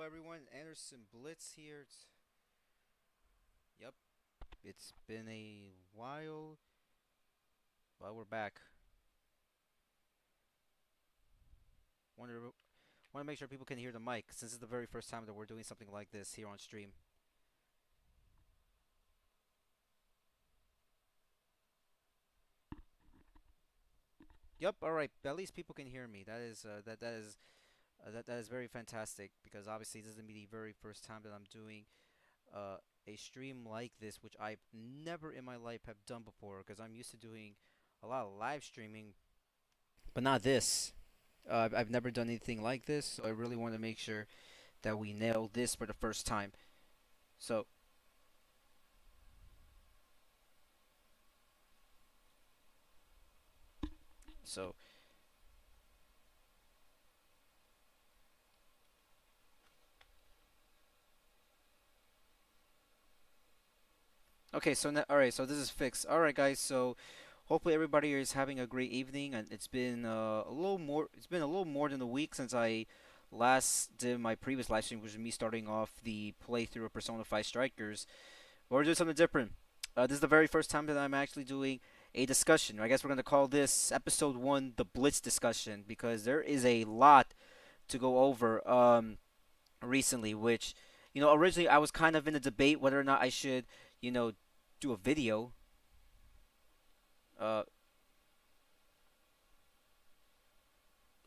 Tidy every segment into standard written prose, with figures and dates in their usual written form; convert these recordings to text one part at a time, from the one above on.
everyone, Anderson Blitz here. Yep, it's been a while, but we're back. Want to make sure people can hear the mic since it's the very first time that we're doing something like this here on stream. Yep, all right. At least people can hear me. That is very fantastic because obviously this is gonna be the very first time that I'm doing uh, a stream like this, which I've never in my life have done before because I'm used to doing a lot of live streaming, but not this. I've never done anything like this, so I really want to make sure that we nail this for the first time. So, so okay. All right. So this is fixed. All right, guys. So hopefully everybody is having a great evening, and it's been a little more. It's been a little more than a week since I last did my previous live stream, which was me starting off the playthrough of Persona 5 Strikers. But we're doing something different. This is the very first time that I'm actually doing a discussion. I guess we're going to call this episode 1 the Blitz Discussion because there is a lot to go over recently, which, originally I was kind of in a debate whether or not I should, you know, do a video. Uh,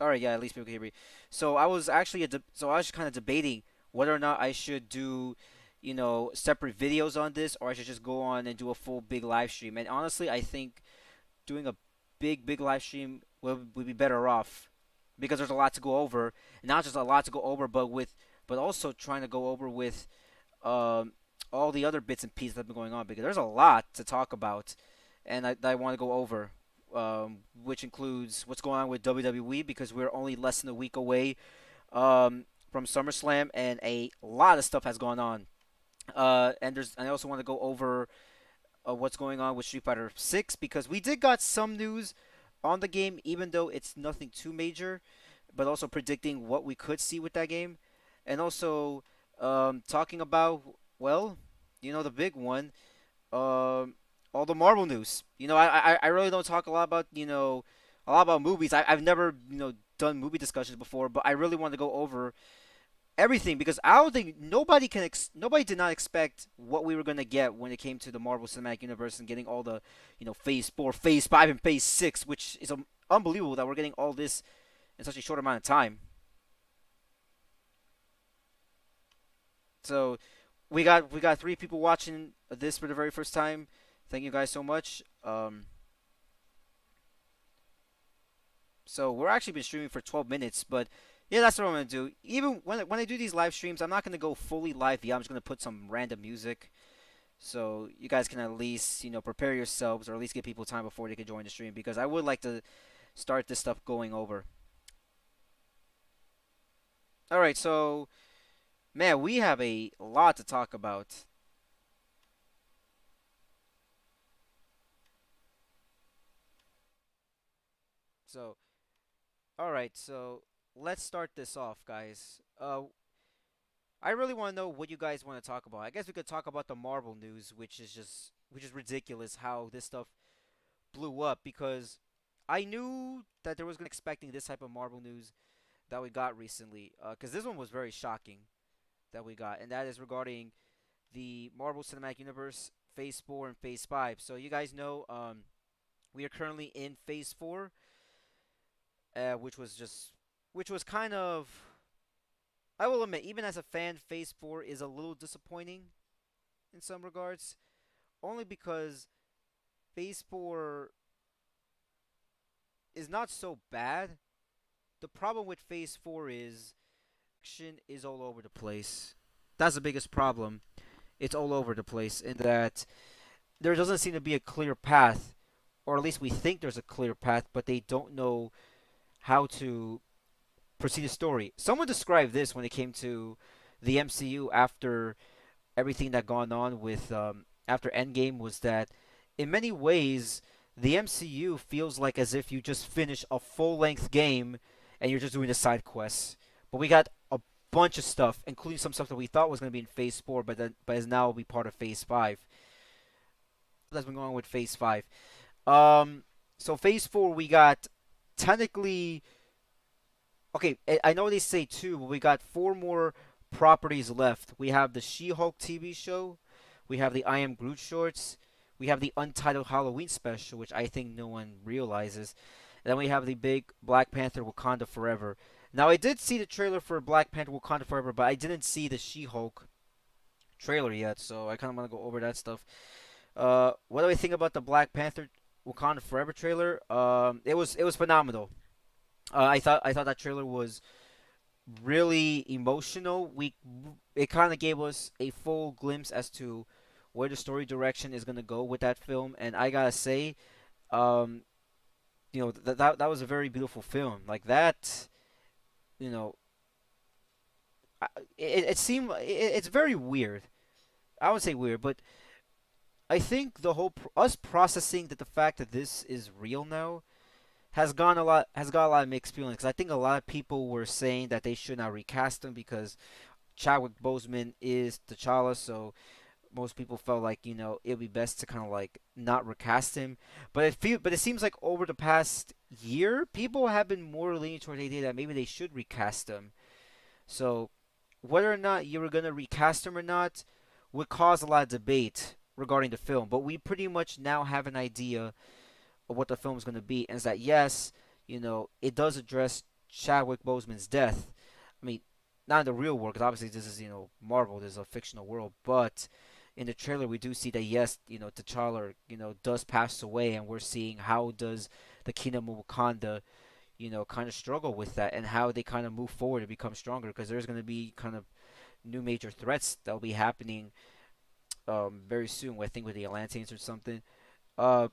all right, yeah, at least people can hear me. So I was actually so I was kind of debating whether or not I should do, separate videos on this, or I should just go on and do a full big live stream. And honestly, I think doing a big live stream would be better off because there's a lot to go over, not just a lot to go over, but also trying to go over with um, all the other bits and pieces that have been going on because there's a lot to talk about, and I want to go over, which includes what's going on with WWE because we're only less than a week away from SummerSlam, and a lot of stuff has gone on. And I also want to go over what's going on with Street Fighter 6 because we did got some news on the game, even though it's nothing too major, but also predicting what we could see with that game, and also talking about, well, the big one, um, all the Marvel news. I really don't talk a lot about a lot about movies. I've never done movie discussions before, but I really want to go over everything because I don't think nobody did not expect what we were gonna get when it came to the Marvel Cinematic Universe and getting all the Phase 4, Phase 5, and Phase 6, which is unbelievable that we're getting all this in such a short amount of time. So we got three people watching this for the very first time. Thank you guys so much. So we're actually been streaming for 12 minutes, but yeah, that's what I'm gonna do. Even when I do these live streams, I'm not gonna go fully live. Yeah, I'm just gonna put some random music, so you guys can at least prepare yourselves, or at least give people time before they can join the stream because I would like to start this stuff going over. All right, so man, we have a lot to talk about. So all right, so let's start this off, guys. I really want to know what you guys want to talk about. I guess we could talk about the Marvel news, which is ridiculous how this stuff blew up because I knew that there was going to expecting this type of Marvel news that we got recently. Because this one was very shocking that we got, and that is regarding the Marvel Cinematic Universe Phase 4 and Phase 5. So you guys know, we are currently in Phase 4, which was kind of, I will admit, even as a fan, Phase 4 is a little disappointing in some regards, only because Phase 4 is not so bad. The problem with Phase 4 is action is all over the place. That's the biggest problem. It's all over the place in that there doesn't seem to be a clear path, or at least we think there's a clear path, but they don't know how to proceed the story. Someone described this when it came to the MCU after everything that gone on with after Endgame was that in many ways the MCU feels like as if you just finished a full length game and you're just doing the side quests. But we got a bunch of stuff, including some stuff that we thought was going to be in Phase 4, but is now be part of Phase 5. That's been going on with Phase 5. Um, so Phase 4, we got technically. Okay, I know they say two, but we got four more properties left. We have the She-Hulk TV show, we have the I Am Groot shorts, we have the Untitled Halloween special, which I think no one realizes. And then we have the big Black Panther Wakanda Forever. Now, I did see the trailer for Black Panther Wakanda Forever, but I didn't see the She-Hulk trailer yet, so I kind of want to go over that stuff. What do I think about the Black Panther Wakanda Forever trailer? It was phenomenal. I thought that trailer was really emotional. It kind of gave us a full glimpse as to where the story direction is gonna go with that film, and I gotta say, um, that was a very beautiful film. Like that, you know, it seemed it's very weird. I would say weird, but I think the whole us processing that the fact that this is real now has got a lot of mixed feelings. 'Cause I think a lot of people were saying that they should not recast him because Chadwick Boseman is T'Challa, so most people felt like it'd be best to kind of like not recast him. But it seems like over the past year, people have been more leaning toward the idea that maybe they should recast him. So whether or not you were gonna recast him or not would cause a lot of debate regarding the film. But we pretty much now have an idea of what the film is going to be, and is that yes, it does address Chadwick Boseman's death. I mean, not in the real world, because obviously this is Marvel, this is a fictional world, but in the trailer we do see that yes, T'Challa, does pass away, and we're seeing how does the Kingdom of Wakanda, kind of struggle with that, and how they kind of move forward and become stronger, because there's going to be kind of new major threats that will be happening very soon. I think with the Atlanteans or something. Uh,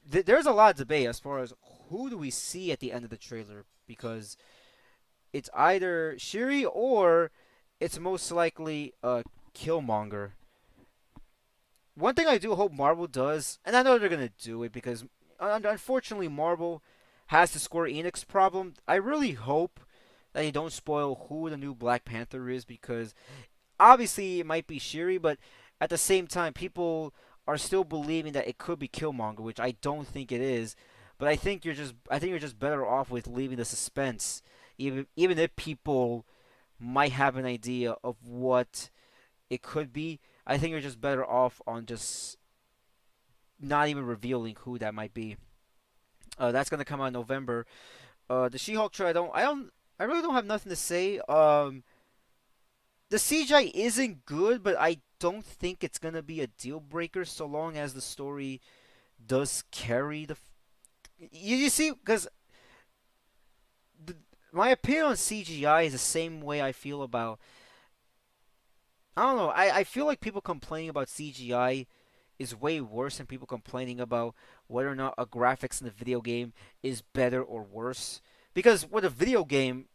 there's a lot of debate as far as who do we see at the end of the trailer, because it's either Shuri or it's most likely Killmonger. One thing I do hope Marvel does, and I know they're gonna do it because unfortunately Marvel has the Square Enix problem. I really hope that they don't spoil who the new Black Panther is, because obviously it might be Shuri, but at the same time people are still believing that it could be Killmonger, which I don't think it is. But I think you're just better off with leaving the suspense, even if people might have an idea of what it could be. I think you're just better off on just not even revealing who that might be. That's gonna come out in November. The She-Hulk trailer, I really don't have nothing to say. The CGI isn't good, but I don't think it's gonna be a deal breaker so long as the story does carry the. You see, because my opinion on CGI is the same way I feel about. I don't know. I feel like people complaining about CGI is way worse than people complaining about whether or not a graphics in the video game is better or worse. Because with a video game,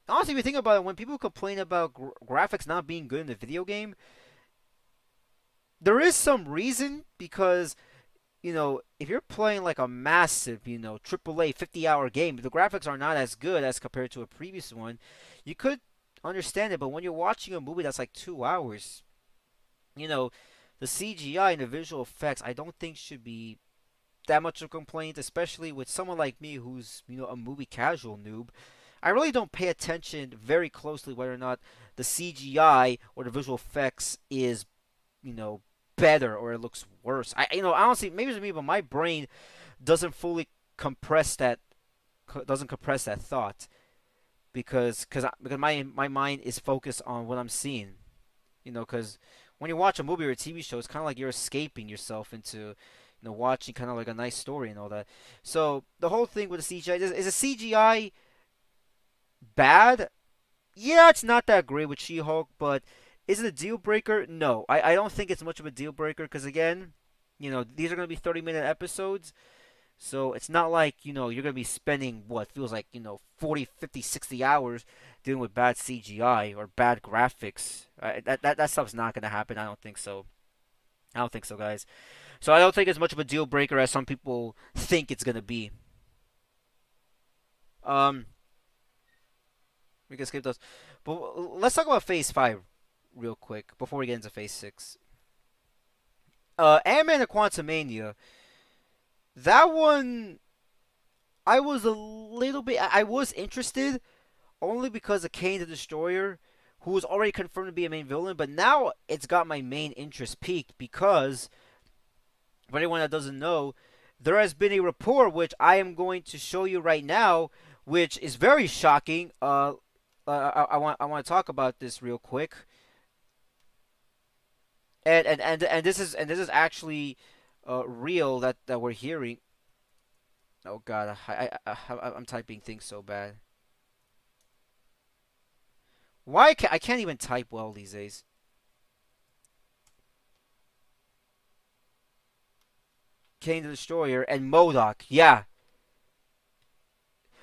honestly, if you think about it, when people complain about graphics not being good in the video game, there is some reason, because if you're playing like a massive, AAA 50-hour game, the graphics are not as good as compared to a previous one. You could understand it, but when you're watching a movie that's like 2 hours, the CGI and the visual effects, I don't think should be that much of a complaint, especially with someone like me who's, a movie casual noob. I really don't pay attention very closely whether or not the CGI or the visual effects is, you know, better or it looks worse. Honestly, maybe it's me, but my brain doesn't fully compress that doesn't compress that thought, because my mind is focused on what I'm seeing. Because when you watch a movie or a TV show, it's kind of like you're escaping yourself into watching kind of like a nice story and all that. So the whole thing with the CGI is a CGI bad? Yeah, it's not that great with She-Hulk, but is it a deal breaker? No, I don't think it's much of a deal breaker, because again, these are going to be 30-minute episodes. So it's not like, you're going to be spending what feels like, 40, 50, 60 hours dealing with bad CGI or bad graphics. That stuff's not going to happen. I don't think so. I don't think so, guys. So I don't think it's much of a deal breaker as some people think it's going to be. Um, We can skip those. But let's talk about Phase 5 real quick before we get into Phase 6. Ant-Man and Quantumania. That one, I was a little bit. I was interested only because of Kane the Destroyer, who was already confirmed to be a main villain. But now it's got my main interest peaked because, for anyone that doesn't know, there has been a report which I am going to show you right now, which is very shocking. I want to talk about this real quick, and this is actually real that we're hearing. Oh God, I'm typing things so bad. Why I can't even type well these days. Kane the Destroyer and MODOK. Yeah.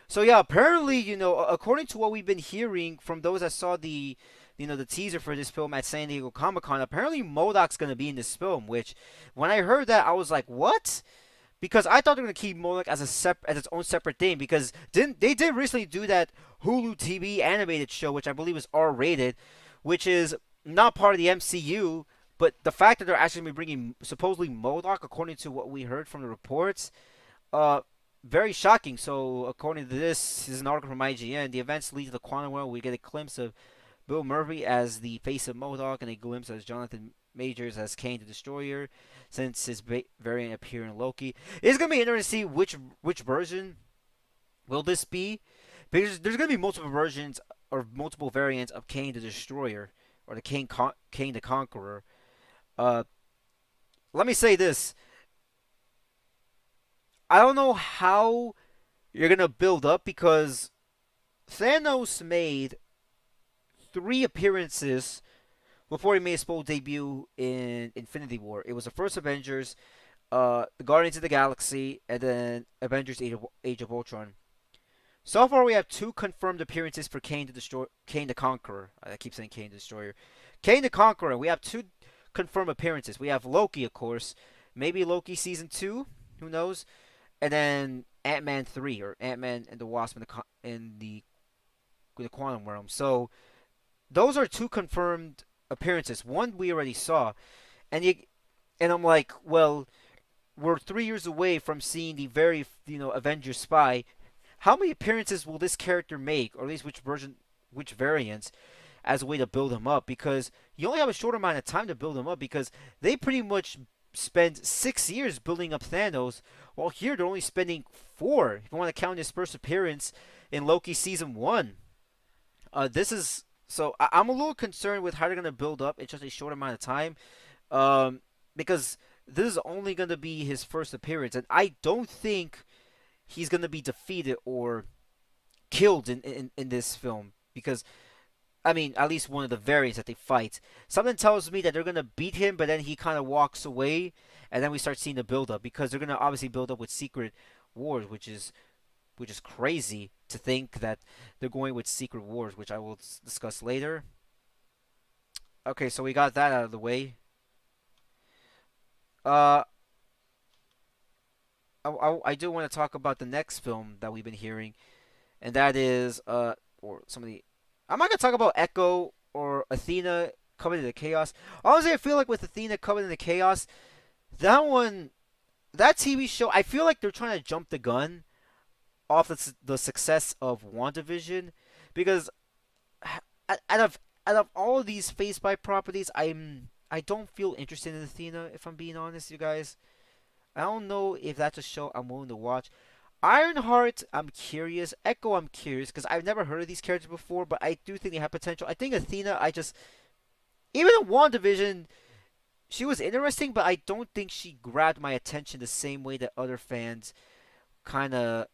So yeah, apparently, according to what we've been hearing from those that saw the teaser for this film at San Diego Comic Con, apparently MODOK's gonna be in this film. Which, when I heard that, I was like, what? Because I thought they were gonna keep MODOK as its own separate thing. Because didn't they did recently do that Hulu TV animated show, which I believe is R-rated, which is not part of the MCU. But the fact that they're actually gonna be bringing supposedly MODOK, according to what we heard from the reports, uh, very shocking. So, according to this is an article from IGN. The events lead to the quantum realm. We get a glimpse of Bill Murray as the face of MODOK and a glimpse as Jonathan Majors as Kane the Destroyer, since his variant appear in Loki. It's gonna be interesting to see which version will this be, because there's gonna be multiple versions or multiple variants of Kane the Destroyer or the Kane the Conqueror. Uh, Let me say this: I don't know how you're gonna build up, because Thanos made 3 appearances before he made his full debut in Infinity War. It was the first Avengers, the Guardians of the Galaxy, and then Avengers Age of Ultron. So far, we have 2 confirmed appearances for Kane the Conqueror. I keep saying Kane the Destroyer. Kane the Conqueror. We have 2 confirmed appearances. We have Loki, of course. Maybe Loki season 2. Who knows? And then Ant-Man 3, or Ant-Man and the Wasp in the quantum realm. So those are 2 confirmed appearances. One we already saw, and I'm like, well, we're 3 years away from seeing the very Avengers spy. How many appearances will this character make, or at least which variants, as a way to build him up? Because you only have a short amount of time to build him up, because they pretty much spend 6 years building up Thanos, while here they're only spending 4. If you want to count his first appearance in Loki season 1. This is so I'm a little concerned with how they're gonna build up in just a short amount of time, because this is only gonna be his first appearance, and I don't think he's gonna be defeated or killed in this film, because I mean, at least one of the variants that they fight. Something tells me that they're gonna beat him, but then he kind of walks away, and then we start seeing the build up, because they're gonna obviously build up with Secret Wars, which is crazy to think that they're going with Secret Wars, which I will discuss later. Okay, so we got that out of the way. Uh, I do want to talk about the next film that we've been hearing, and that is or some of the. I'm not gonna talk about Echo or Athena coming into chaos. Honestly, I feel like with Athena coming into chaos, that one, that TV show, I feel like they're trying to jump the gun off the success of WandaVision, because out of all of these Phase 5 properties, I don't feel interested in Athena, if I'm being honest, you guys. I don't know if that's a show I'm willing to watch. Ironheart, I'm curious. Echo, I'm curious, because I've never heard of these characters before, but I do think they have potential. I think Athena, even in WandaVision, she was interesting, but I don't think she grabbed my attention the same way that other fans kind of,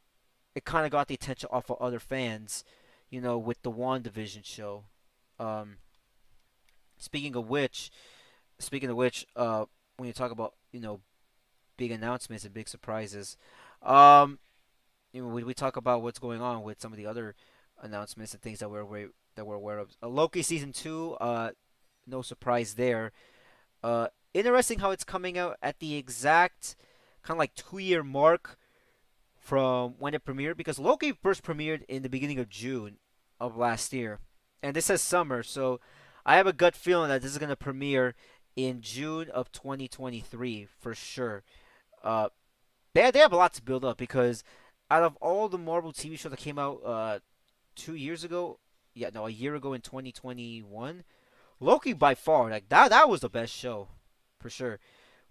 it kind of got the attention off of other fans, with the WandaVision show. Um, speaking of which, when you talk about big announcements and big surprises, um, we talk about what's going on with some of the other announcements and things that we're aware of. Loki season 2, no surprise there. Interesting how it's coming out at the exact kind of like 2-year mark from when it premiered, because Loki first premiered in the beginning of June, of last year, and this says summer, so I have a gut feeling that this is gonna premiere in June of 2023 for sure. Uh, they have a lot to build up because out of all the Marvel TV shows that came out 2 years ago, yeah, no, a year ago in 2021, Loki by far like that was the best show for sure.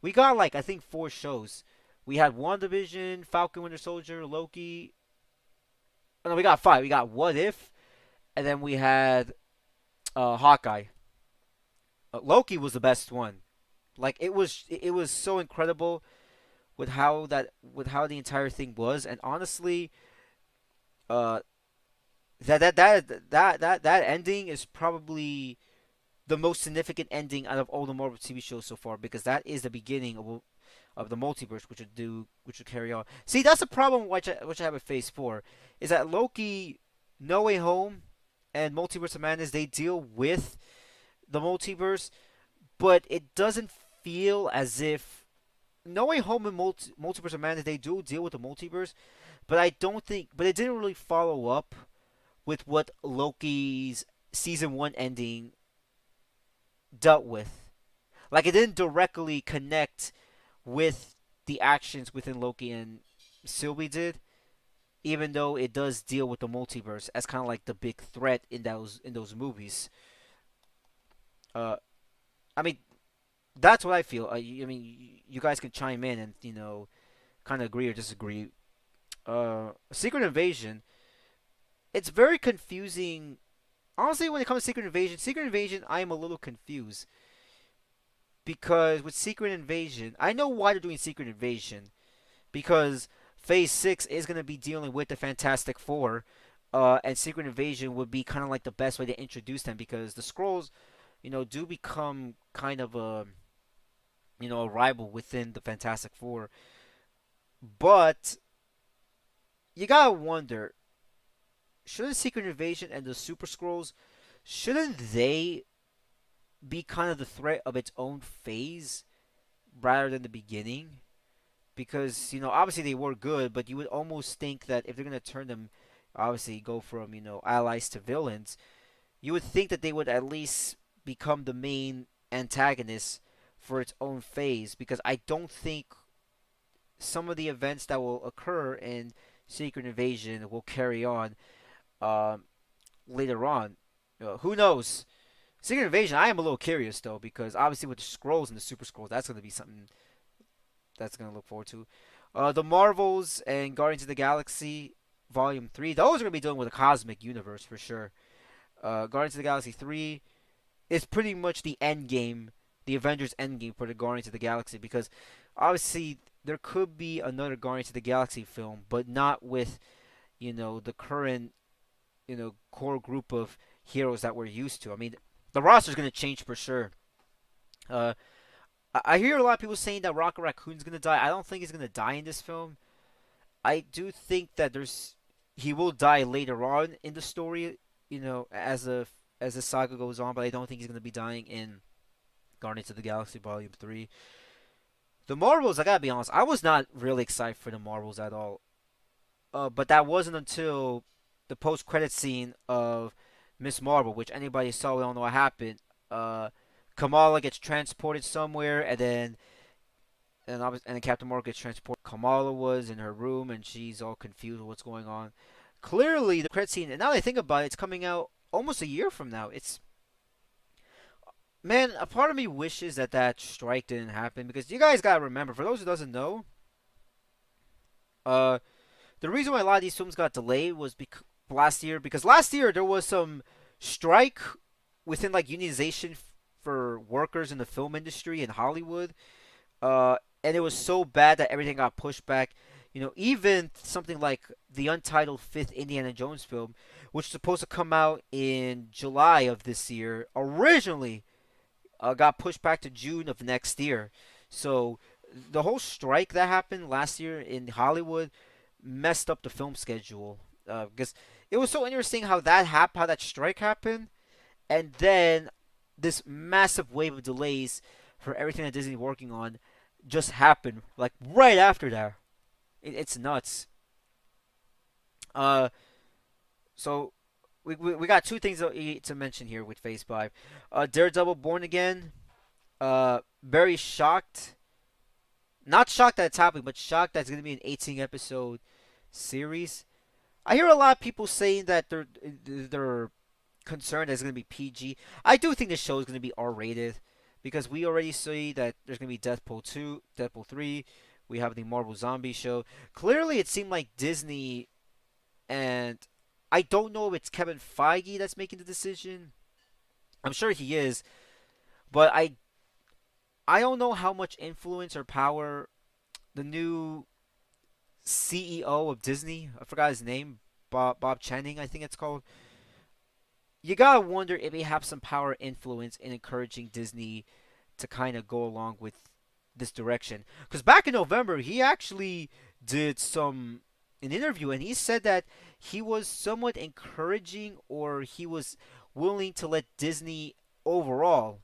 We got like I think four shows. We had WandaVision, Falcon Winter Soldier, Loki. Oh, no, we got five. We got What If, and then we had Hawkeye. Loki was the best one. Like it was so incredible with how the entire thing was, and honestly, uh, that ending is probably the most significant ending out of all the Marvel TV shows so far because that is the beginning of the multiverse, which would carry on. See, that's the problem which I have with Phase 4 is that Loki, No Way Home, and Multiverse of Madness they deal with the multiverse, but it doesn't feel as if No Way Home and Multiverse of Madness they do deal with the multiverse, but I don't think, but it didn't really follow up with what Loki's season one ending dealt with. Like it didn't directly connect with the actions within Loki and Sylvie did, even though it does deal with the multiverse as kind of like the big threat in those movies. Uh, I mean that's what I feel. I mean you guys can chime in and kind of agree or disagree. Secret Invasion, it's very confusing. Honestly, when it comes to Secret Invasion, I am a little confused because with Secret Invasion, I know why they're doing Secret Invasion because Phase 6 is going to be dealing with the Fantastic Four, and Secret Invasion would be kind of like the best way to introduce them because the Skrulls, do become kind of a rival within the Fantastic Four. But you gotta wonder, shouldn't Secret Invasion and the Super Skrulls, shouldn't they be kind of the threat of its own phase rather than the beginning? Because obviously they were good, but you would almost think that if they're gonna turn them, obviously go from allies to villains, you would think that they would at least become the main antagonists for its own phase. Because I don't think some of the events that will occur in Secret Invasion will carry on um, later on. Who knows? Secret Invasion, I am a little curious though, because obviously with the scrolls and the Super Scrolls, that's going to be something that's going to look forward to. The Marvels and Guardians of the Galaxy Volume 3, those are going to be dealing with a cosmic universe for sure. Guardians of the Galaxy 3 is pretty much the end game, the Avengers end game for the Guardians of the Galaxy, because obviously there could be another Guardians of the Galaxy film, but not with, the current, core group of heroes that we're used to. I mean, the roster's going to change for sure. Uh, I hear a lot of people saying that Rocket Raccoon's going to die. I don't think he's going to die in this film. I do think that he will die later on in the story, as the saga goes on, but I don't think he's going to be dying in Guardians of the Galaxy Volume 3. The Marvels, I gotta be honest, I was not really excited for the Marvels at all. But that wasn't until the post-credit scene of Miss Marvel, which anybody saw, we don't know what happened. Uh, Kamala gets transported somewhere, and then Captain Marvel gets transported. Kamala was in her room, and she's all confused with what's going on. Clearly, the credit scene, and now that I think about it, it's coming out almost a year from now. Man, a part of me wishes that strike didn't happen because you guys gotta remember, for those who doesn't know, uh, the reason why a lot of these films got delayed was last year because last year there was some strike within like unionization for workers in the film industry in Hollywood, and it was so bad that everything got pushed back. Even something like the untitled fifth Indiana Jones film, which was supposed to come out in July of this year, originally got pushed back to June of next year. So the whole strike that happened last year in Hollywood messed up the film schedule because it was so interesting how that strike happened, and then this massive wave of delays for everything that Disney's working on just happened like right after that. It's nuts. Uh, so we got two things to mention here with Phase 5. Daredevil Born Again. Very shocked. Not shocked that it's happening, but shocked that it's going to be an 18 episode series. I hear a lot of people saying that they're concerned that it's going to be PG. I do think the show is going to be R rated because we already see that there's going to be Deadpool 2, Deadpool 3. We have the Marvel Zombie show. Clearly, it seemed like Disney, and I don't know if it's Kevin Feige that's making the decision. I'm sure he is, but I don't know how much influence or power the new CEO of Disney, I forgot his name, Bob Channing, I think it's called. You gotta wonder if he have some power influence in encouraging Disney to kind of go along with this direction. Because back in November, he actually did an interview, and he said that he was somewhat encouraging, or he was willing to let Disney overall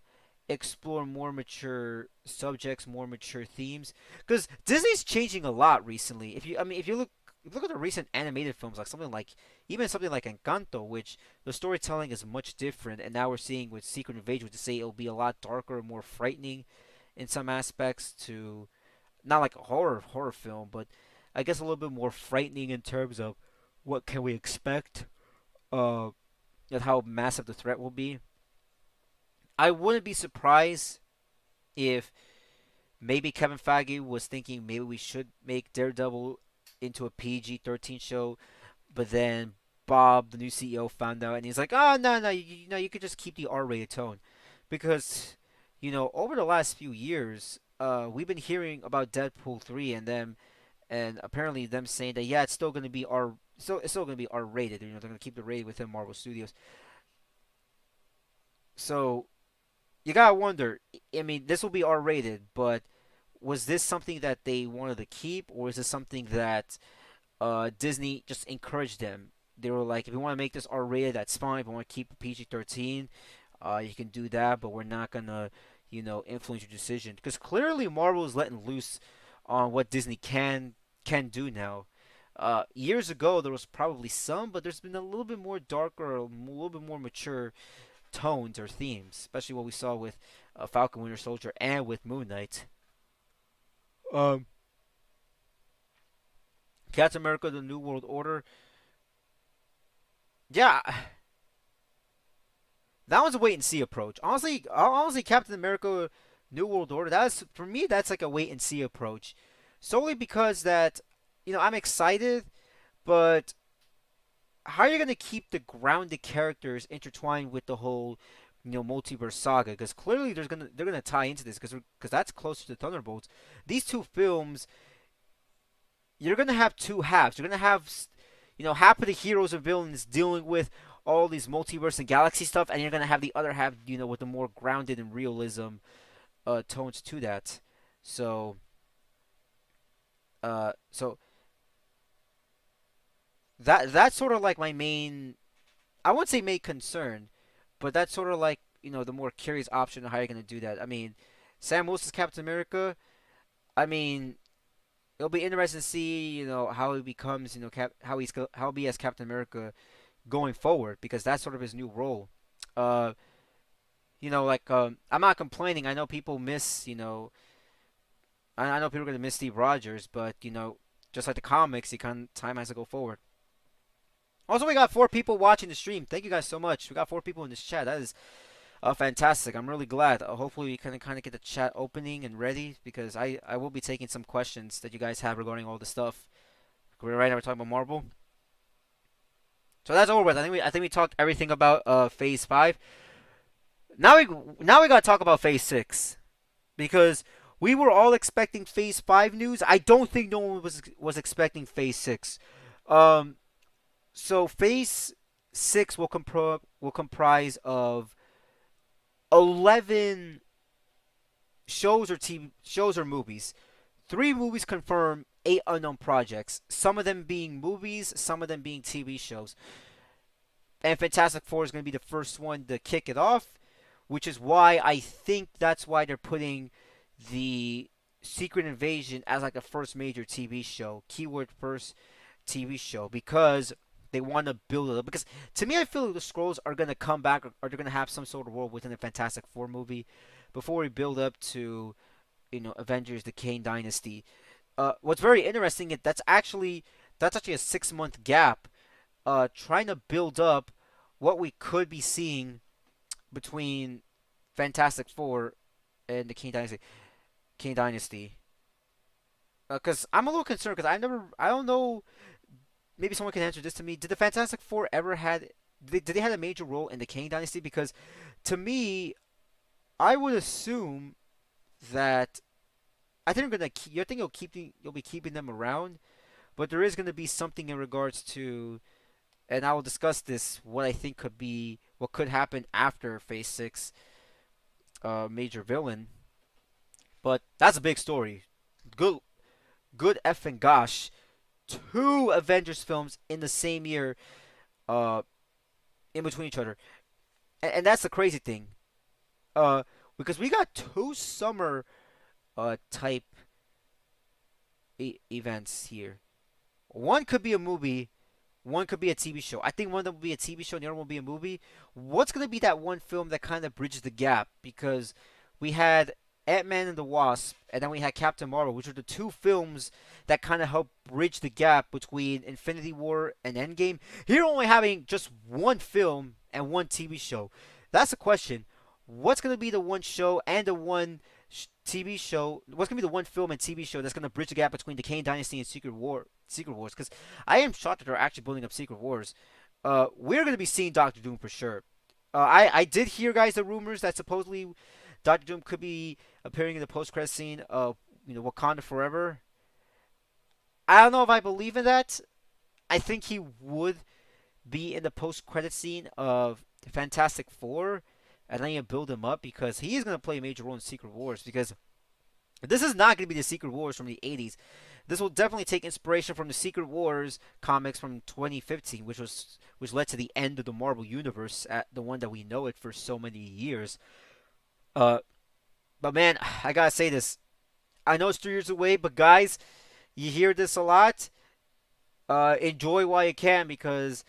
explore more mature subjects, more mature themes. Because Disney's changing a lot recently. If you look at the recent animated films, like something like Encanto, which the storytelling is much different, and now we're seeing with Secret Invasion, to say it'll be a lot darker and more frightening in some aspects, to not like a horror film, but I guess a little bit more frightening in terms of what can we expect, and how massive the threat will be. I wouldn't be surprised if maybe Kevin Feige was thinking maybe we should make Daredevil into a PG-13 show, but then Bob, the new CEO, found out, and he's like, "Oh no, no, you could just keep the R-rated tone," because over the last few years, we've been hearing about Deadpool 3 and apparently them saying that yeah, it's still gonna be it's still gonna be R-rated. They're gonna keep the rating within Marvel Studios. So you gotta wonder. I mean, this will be R-rated, but was this something that they wanted to keep, or is this something that Disney just encouraged them? They were like, if you want to make this R-rated, that's fine. If you want to keep it PG-13, you can do that, but we're not gonna, influence your decision. Because clearly Marvel is letting loose on what Disney can do now. Years ago, there was probably some, but there's been a little bit more darker, a little bit more mature tones or themes, especially what we saw with Falcon Winter Soldier and with Moon Knight. Um, Captain America: The New World Order. Yeah, that was a wait and see approach. Honestly, Captain America: New World Order. That's for me. That's like a wait and see approach, solely because that I'm excited, but how are you gonna keep the grounded characters intertwined with the whole multiverse saga? Because clearly they're gonna tie into this because that's closer to Thunderbolts. These two films, you're gonna have two halves. You're gonna have half of the heroes and villains dealing with all these multiverse and galaxy stuff, and you're gonna have the other half with the more grounded and realism tones to that. So so that's sort of like my main, I wouldn't say main concern, but that's sort of like the more curious option of how you're gonna do that. I mean, Sam Wilson's Captain America. I mean, it'll be interesting to see how he becomes how he as Captain America going forward, because that's sort of his new role. Uh, I'm not complaining. I know people miss I know people are gonna miss Steve Rogers, but just like the comics, time has to go forward. Also, we got 4 people watching the stream. Thank you guys so much. We got 4 people in this chat. That is fantastic. I'm really glad. Hopefully, we can kind of get the chat opening and ready, because I will be taking some questions that you guys have regarding all the stuff. Right now, we're talking about Marvel. So that's over with. I think we talked everything about Phase 5. Now we gotta talk about Phase 6, because we were all expecting Phase 5 news. I don't think no one was expecting Phase 6. Um, so Phase 6 will comprise of 11 shows or movies. 3 movies confirmed, 8 unknown projects. Some of them being movies, some of them being TV shows. And Fantastic Four is going to be the first one to kick it off, which is why I think that's why they're putting the Secret Invasion as like the first major TV show. Keyword first TV show, because they want to build it up because to me, I feel like the Skrulls are gonna come back or they're gonna have some sort of role within the Fantastic Four movie before we build up to Avengers: The Kane Dynasty. What's very interesting is that's actually a 6 month gap. Trying to build up what we could be seeing between Fantastic Four and the Kane Dynasty. Kane Dynasty. Because I'm a little concerned because I don't know. Maybe someone can answer this to me. Did the Fantastic Four ever did they have a major role in the Kane Dynasty? Because to me, I would assume that I think you think you'll be keeping them around, but there is gonna be something in regards to, and I will discuss this. What I think what could happen after Phase 6, major villain. But that's a big story. Good, good effing gosh, two Avengers films in the same year, uh, in between each other, and that's the crazy thing. Uh, because we got two summer type events here. One could be a movie, one could be a TV show. I think one of them will be a TV show, and the other one will be a movie. What's gonna be that one film that kind of bridges the gap? Because we had Ant-Man and the Wasp, and then we had Captain Marvel, which are the two films that kind of help bridge the gap between Infinity War and Endgame. Here, only having just one film and one TV show. That's the question. What's gonna be the one show and the one TV show? What's gonna be the one film and TV show that's gonna bridge the gap between the Kane Dynasty and Secret Wars? Because I am shocked that they're actually building up Secret Wars. We're gonna be seeing Doctor Doom for sure. I did hear, guys, the rumors that supposedly Doctor Doom could be appearing in the post-credit scene of Wakanda Forever. I don't know if I believe in that. I think he would be in the post-credit scene of Fantastic Four, and then you build him up because he is going to play a major role in Secret Wars. Because this is not going to be the Secret Wars from the 80s. This will definitely take inspiration from the Secret Wars comics from 2015, which led to the end of the Marvel Universe, at the one that we know it for so many years. Uh, but man, I gotta say this. I know it's 3 years away, but guys, you hear this a lot. Enjoy while you can because,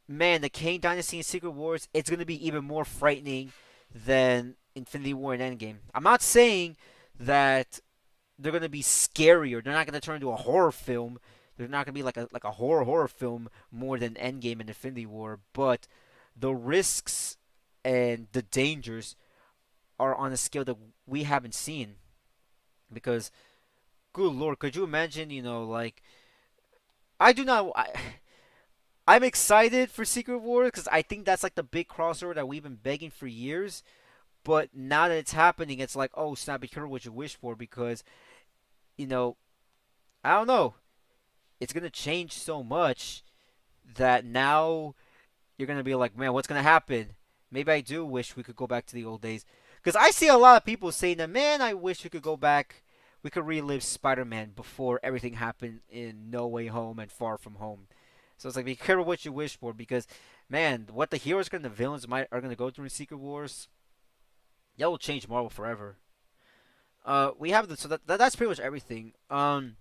man, the Kane Dynasty and Secret Wars, it's gonna be even more frightening than Infinity War and Endgame. I'm not saying that they're gonna be scarier. They're not gonna turn into a horror film. They're not gonna be like a horror film more than Endgame and Infinity War. But the risks and the dangers are on a scale that we haven't seen. Because, good lord, could you imagine? Like I do not. I'm excited for Secret Wars because I think that's like the big crossover that we've been begging for years. But now that it's happening, it's like, oh snap! Be careful what you wish for because, you know, I don't know. It's gonna change so much that now you're gonna be like, man, what's gonna happen? Maybe I do wish we could go back to the old days because I see a lot of people saying that, man, I wish we could go back. We could relive Spider-Man before everything happened in No Way Home and Far From Home. So it's like, be careful what you wish for because, man, what the heroes and the villains are gonna go through in Secret Wars, that will change Marvel forever. We have that's pretty much everything. There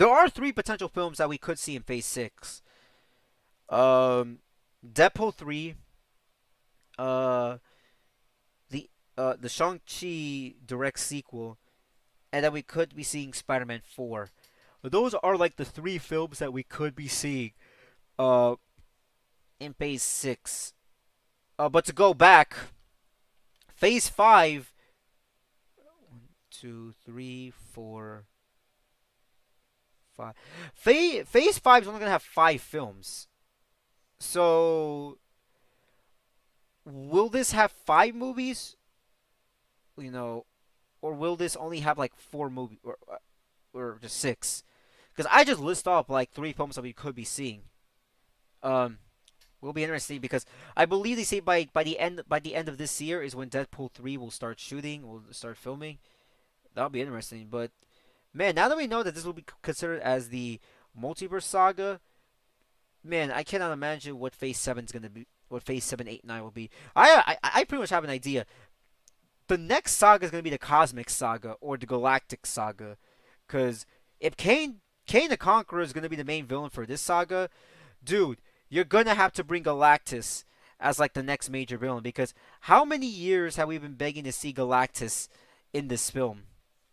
are three potential films that we could see in Phase 6. Deadpool 3, uh, the Shang-Chi direct sequel, and then we could be seeing Spider-Man 4. Those are like the three films that we could be seeing uh, in Phase 6. But to go back, Phase 5, 1, 2, 3, 4, 5. Phase 5 is only going to have 5 films. So, will this have 5 movies? Or will this only have like 4 movies? Or just 6? Because I just list off like 3 films that we could be seeing. Will be interesting because I believe they say by the end of this year is when Deadpool 3 will start shooting, will start filming. That'll be interesting. But man, now that we know that this will be considered as the multiverse saga, man, I cannot imagine what Phase 7 is gonna be. What Phase 7, 8, 9 will be. I pretty much have an idea. The next saga is gonna be the Cosmic Saga or the Galactic Saga, because if Kane Kane the Conqueror is gonna be the main villain for this saga, dude. You're gonna have to bring Galactus as like the next major villain because how many years have we been begging to see Galactus in this film,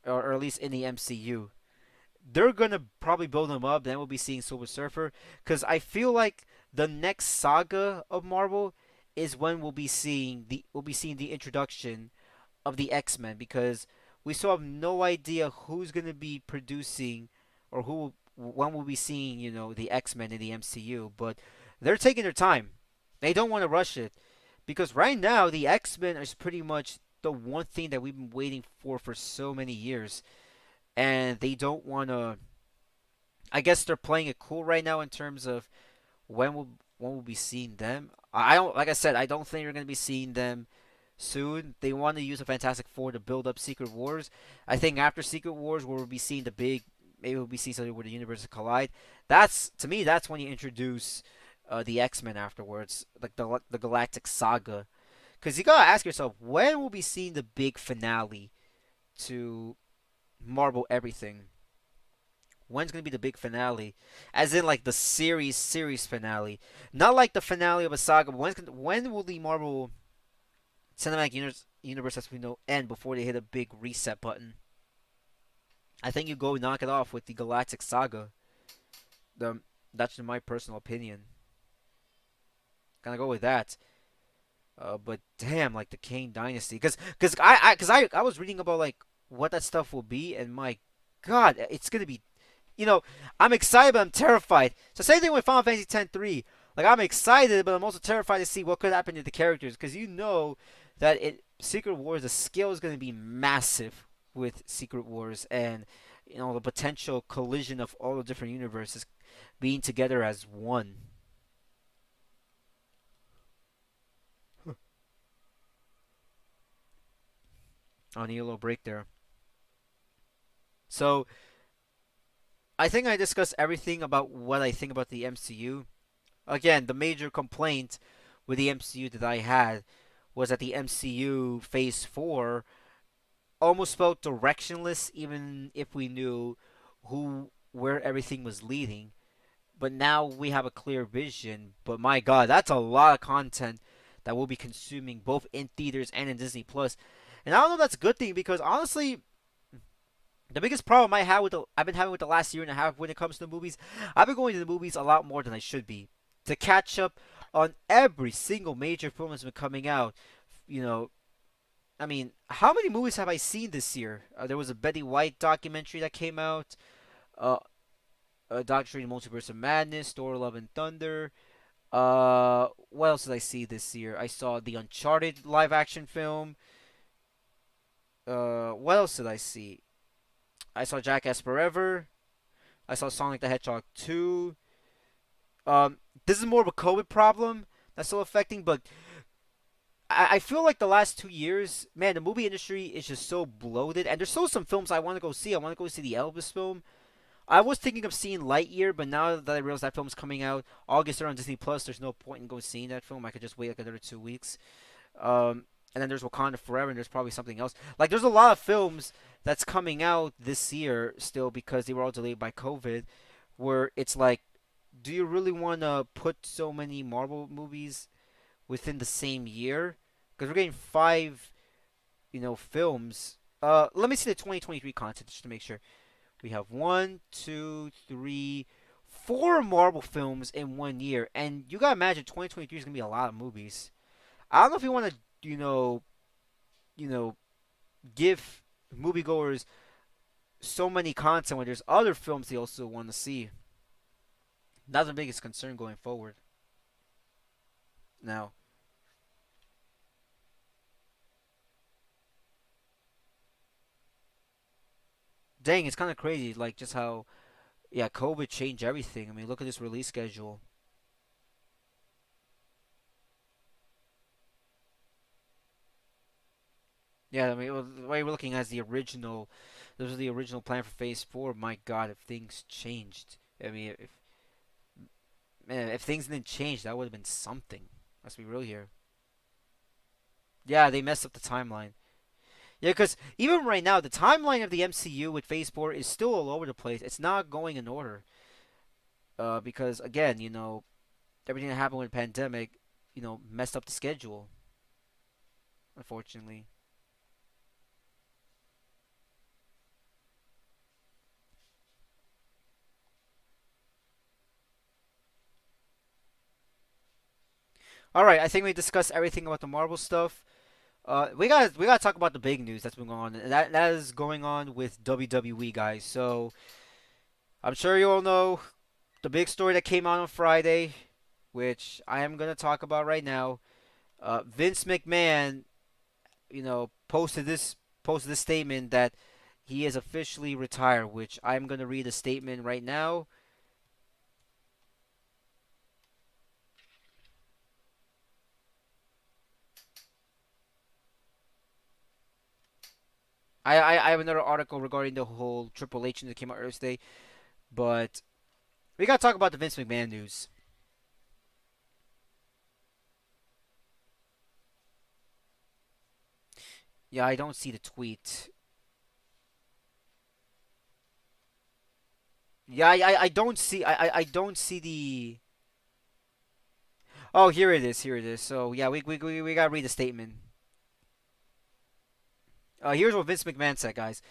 or at least in the MCU? They're gonna probably build him up. Then we'll be seeing Silver Surfer because I feel like the next saga of Marvel is when we'll be seeing the introduction of the X-Men because we still have no idea who's going to be producing or who when we'll be seeing, the X-Men in the MCU, but they're taking their time. They don't want to rush it because right now the X-Men is pretty much the one thing that we've been waiting for so many years, and they don't want to. I guess they're playing it cool right now in terms of when we'll be seeing them. I don't, like I said, I don't think you're going to be seeing them soon. They want to use a Fantastic Four to build up Secret Wars. I think after Secret Wars, where we'll be seeing the big, maybe we'll be seeing something where the universes collide. That's, to me, that's when you introduce the X Men afterwards, like the Galactic Saga. Because you gotta ask yourself, when will we seeing the big finale to Marvel everything? When's gonna be the big finale? As in like the series finale, not like the finale of a saga. But when will the Marvel cinematic universe as we know end before they hit a big reset button? I think you go knock it off with the Galactic Saga. The That's in my personal opinion. Gonna go with that. But damn, like the Kane Dynasty, because I was reading about like what that stuff will be, and my God, it's gonna be. You know, I'm excited, but I'm terrified. So same thing with Final Fantasy X-3. Like I'm excited, but I'm also terrified to see what could happen to the characters, because that Secret Wars, the scale is going to be massive with Secret Wars, and the potential collision of all the different universes being together as one. On a little break there. So I think I discussed everything about what I think about the MCU. Again, the major complaint with the MCU that I had was that the MCU Phase 4 almost felt directionless, even if we knew where everything was leading. But now we have a clear vision. But my God, that's a lot of content that we'll be consuming both in theaters and in Disney Plus. And I don't know if that's a good thing because honestly, the biggest problem I've been having with the last year and a half when it comes to movies, I've been going to the movies a lot more than I should be to catch up on every single major film that's been coming out. You know, I mean, how many movies have I seen this year? There was a Betty White documentary that came out. Uh, Doctor Strange Multiverse of Madness, Thor: Love and Thunder. What else did I see this year? I saw the Uncharted live action film. What else did I see? I saw Jackass Forever. I saw Sonic the Hedgehog 2. This is more of a COVID problem that's still affecting, but I feel like the last 2 years, man, the movie industry is just so bloated, and there's still some films I want to go see. I want to go see the Elvis film. I was thinking of seeing Lightyear, but now that I realize that film's coming out August on Disney Plus, there's no point in going seeing that film. I could just wait like another 2 weeks. And then there's Wakanda Forever, and there's probably something else. Like there's a lot of films that's coming out this year still because they were all delayed by COVID. Where it's like, do you really want to put so many Marvel movies within the same year? Because we're getting five, films. Let me see the 2023 content just to make sure. We have one, two, three, four Marvel films in 1 year, and you gotta imagine 2023 is gonna be a lot of movies. I don't know if you want to, you know, give moviegoers so many content when there's other films they also want to see. That's the biggest concern going forward. Now, dang, it's kind of crazy, like just how, yeah, COVID changed everything. I mean, look at this release schedule. Yeah, I mean, well, the way we're looking at the original, this was the original plan for Phase 4. My God, if things changed, I mean, if man, if things didn't change, that would have been something. Let's be real here. Yeah, they messed up the timeline. Yeah, because even right now, the timeline of the MCU with Phase 4 is still all over the place. It's not going in order. Because, again, everything that happened with the pandemic, messed up the schedule, unfortunately. All right, I think we discussed everything about the Marvel stuff. We gotta talk about the big news that's been going on. And that is going on with WWE, guys. So I'm sure you all know the big story that came out on Friday, which I am gonna talk about right now. Vince McMahon, posted this statement that he is officially retired, which I'm gonna read the statement right now. I have another article regarding the whole Triple H that came out earlier today, but we gotta talk about the Vince McMahon news. Yeah, I don't see the tweet. Yeah, I don't see I don't see the. Oh, here it is. Here it is. So yeah, we gotta read the statement. Here's what Vince McMahon said, guys.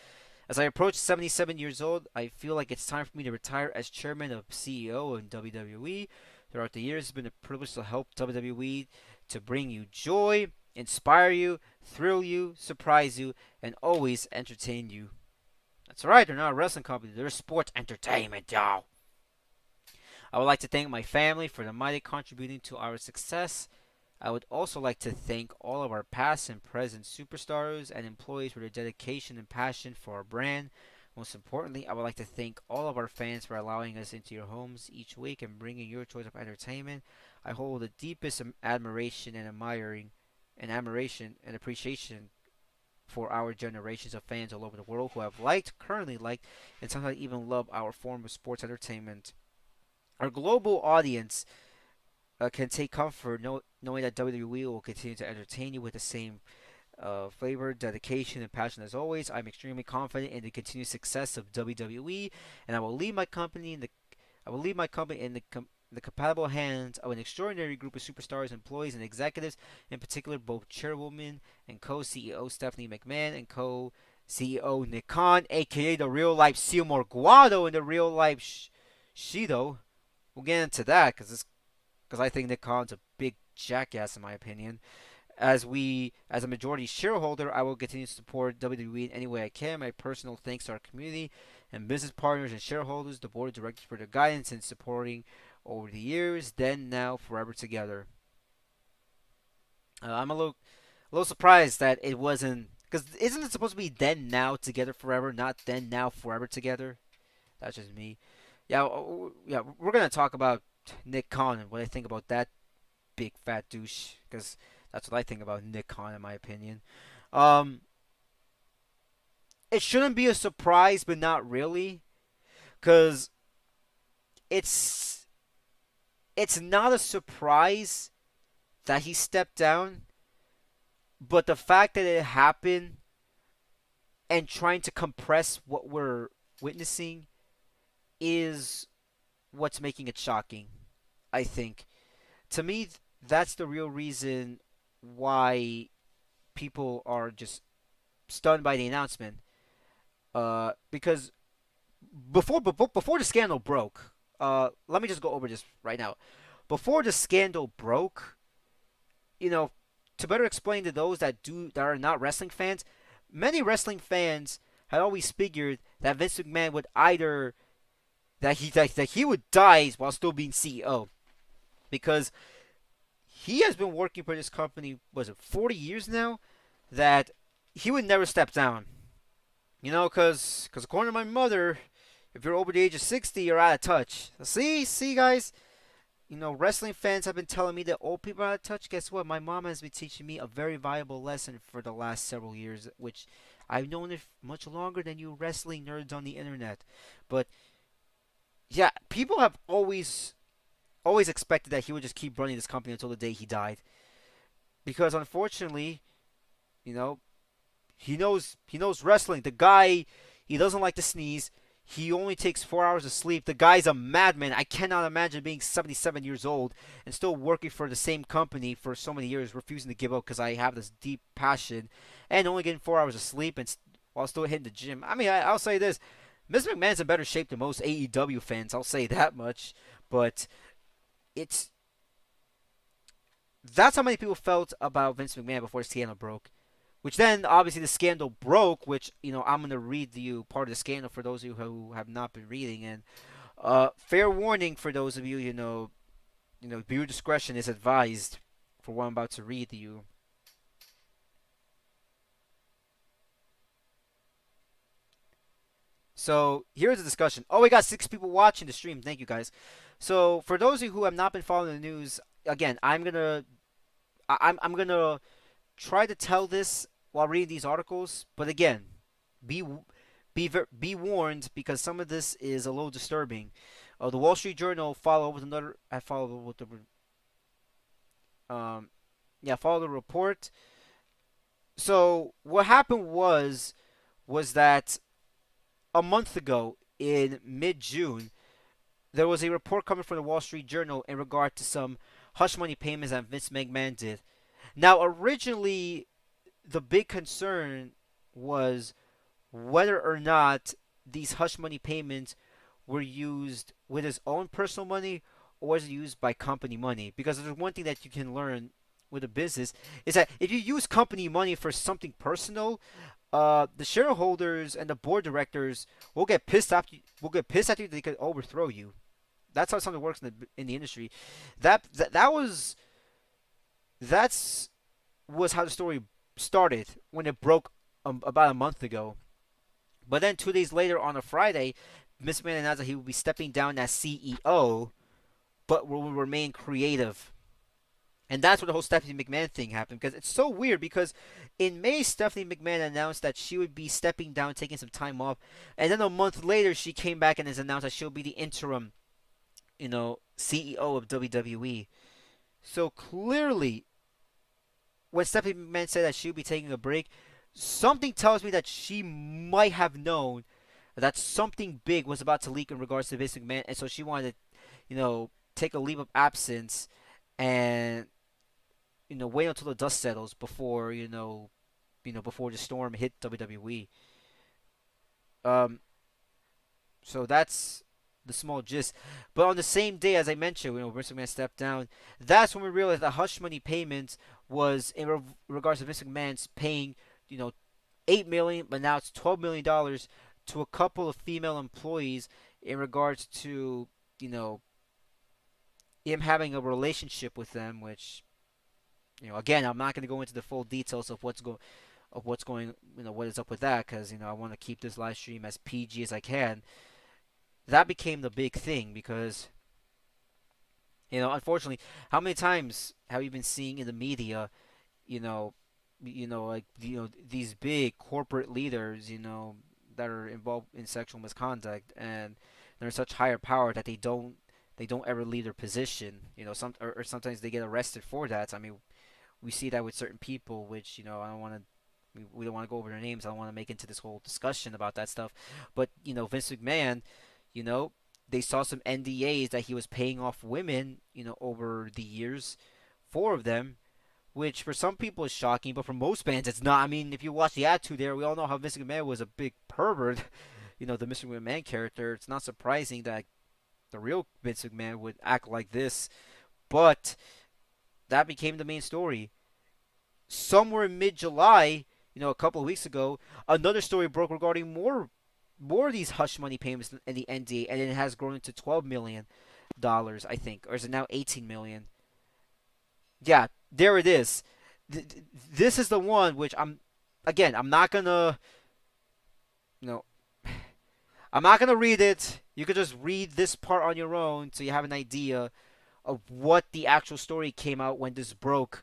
As I approach 77 years old, I feel like it's time for me to retire as chairman of CEO in WWE. Throughout the years, it's been a privilege to help WWE to bring you joy, inspire you, thrill you, surprise you, and always entertain you. That's right, they're not a wrestling company, they're sports entertainment, y'all. I would like to thank my family for the mighty contributing to our success. I would also like to thank all of our past and present superstars and employees for their dedication and passion for our brand. Most importantly, I would like to thank all of our fans for allowing us into your homes each week and bringing your choice of entertainment. I hold the deepest admiration and appreciation for our generations of fans all over the world who have liked, currently liked, and sometimes even love our form of sports entertainment. Our global audience can take comfort knowing that WWE will continue to entertain you with the same flavor, dedication, and passion as always. I'm extremely confident in the continued success of WWE, and I will leave my company in the compatible hands of an extraordinary group of superstars, employees, and executives, in particular both chairwoman and co-CEO Stephanie McMahon and co-CEO Nick Khan, aka the real life Seymour Guado and the real life Shido. We'll get into that because I think Nick Khan's a big jackass in my opinion. As a majority shareholder, I will continue to support WWE in any way I can. My personal thanks to our community and business partners and shareholders, the board of directors for their guidance and supporting over the years. Then, now, forever together. I'm a little surprised that it wasn't because isn't it supposed to be then now together forever, not then now forever together? That's just me. Yeah, yeah, we're gonna talk about Nick Khan and what I think about that big fat douche because that's what I think about Nick Khan in my opinion. Um, it shouldn't be a surprise, but not really, because it's it's not a surprise that he stepped down, but the fact that it happened and trying to compress what we're witnessing is what's making it shocking. I think to me that's the real reason why people are just stunned by the announcement. Because before the scandal broke, let me just go over this right now. Before the scandal broke, you know, to better explain to those that are not wrestling fans, many wrestling fans had always figured that Vince McMahon would either that he would die while still being CEO because he has been working for this company was it 40 years now that he would never step down. Because according to my mother, if you're over the age of 60, you're out of touch. See, guys, wrestling fans have been telling me that old people are out of touch. Guess what? My mom has been teaching me a very valuable lesson for the last several years, which I've known it much longer than you wrestling nerds on the internet. But yeah, people have always expected that he would just keep running this company until the day he died. Because unfortunately, you know, He knows wrestling. The guy, he doesn't like to sneeze. He only takes 4 hours of sleep. The guy's a madman. I cannot imagine being 77 years old and still working for the same company for so many years, refusing to give up because I have this deep passion, and only getting 4 hours of sleep and while still hitting the gym. I mean, I'll say this: Vince McMahon's in better shape than most AEW fans. I'll say that much. But it's that's how many people felt about Vince McMahon before the scandal broke. Which then obviously the scandal broke, which I'm gonna read you part of the scandal for those of you who have not been reading. And fair warning for those of you, viewer discretion is advised for what I'm about to read to you. So here's the discussion. Oh, we got 6 people watching the stream. Thank you guys. So for those of you who have not been following the news, again, I'm gonna try to tell this while reading these articles, but again, be be warned because some of this is a little disturbing. The Wall Street Journal followed with another. I followed with the followed the report. So what happened was that a month ago in mid June, there was a report coming from the Wall Street Journal in regard to some hush money payments that Vince McMahon did. Now, originally, the big concern was whether or not these hush money payments were used with his own personal money or was it used by company money. Because there's one thing that you can learn with a business is that if you use company money for something personal, the shareholders and the board directors will get pissed off. Will get pissed at you. They could overthrow you. That's how something works in the industry. That was that's was how the story started when it broke about a month ago. But then 2 days later, on a Friday, Mr. McMahon announced that he would be stepping down as CEO, but will remain creative. And that's where the whole Stephanie McMahon thing happened. Because it's so weird. Because in May, Stephanie McMahon announced that she would be stepping down, taking some time off. And then a month later, she came back and has announced that she'll be the interim, CEO of WWE. So clearly, when Stephanie McMahon said that she would be taking a break, something tells me that she might have known that something big was about to leak in regards to Vince McMahon, and so she wanted to, take a leave of absence and wait until the dust settles before before the storm hit WWE. Um, so that's the small gist. But on the same day, as I mentioned, Vince McMahon stepped down. That's when we realized the hush money payments was in regards to Vince McMahon's paying, 8 million, but now it's $12 million to a couple of female employees in regards to him having a relationship with them. Which again, I'm not going to go into the full details of what's going, what is up with that, because I want to keep this live stream as PG as I can. That became the big thing because, unfortunately, how many times have you been seeing in the media, you know, these big corporate leaders, that are involved in sexual misconduct, and they're in such higher power that they don't ever leave their position, or sometimes they get arrested for that. I mean, we see that with certain people, which I don't want to. We don't want to go over their names. I don't want to make into this whole discussion about that stuff. But Vince McMahon, you know, they saw some NDAs that he was paying off women, over the years, 4 of them, which for some people is shocking, but for most fans it's not. I mean, if you watch the Attitude Era, we all know how Vince McMahon was a big pervert. The Mr. McMahon character. It's not surprising that the real Vince McMahon would act like this, but that became the main story. Somewhere in mid-July, a couple of weeks ago, another story broke regarding more of these hush money payments in the NDA, and it has grown to $12 million, I think, or is it now 18 million? Yeah, there it is. This is the one which I'm not gonna, you know, I'm not gonna read it. You could just read this part on your own, so you have an idea of what the actual story came out when this broke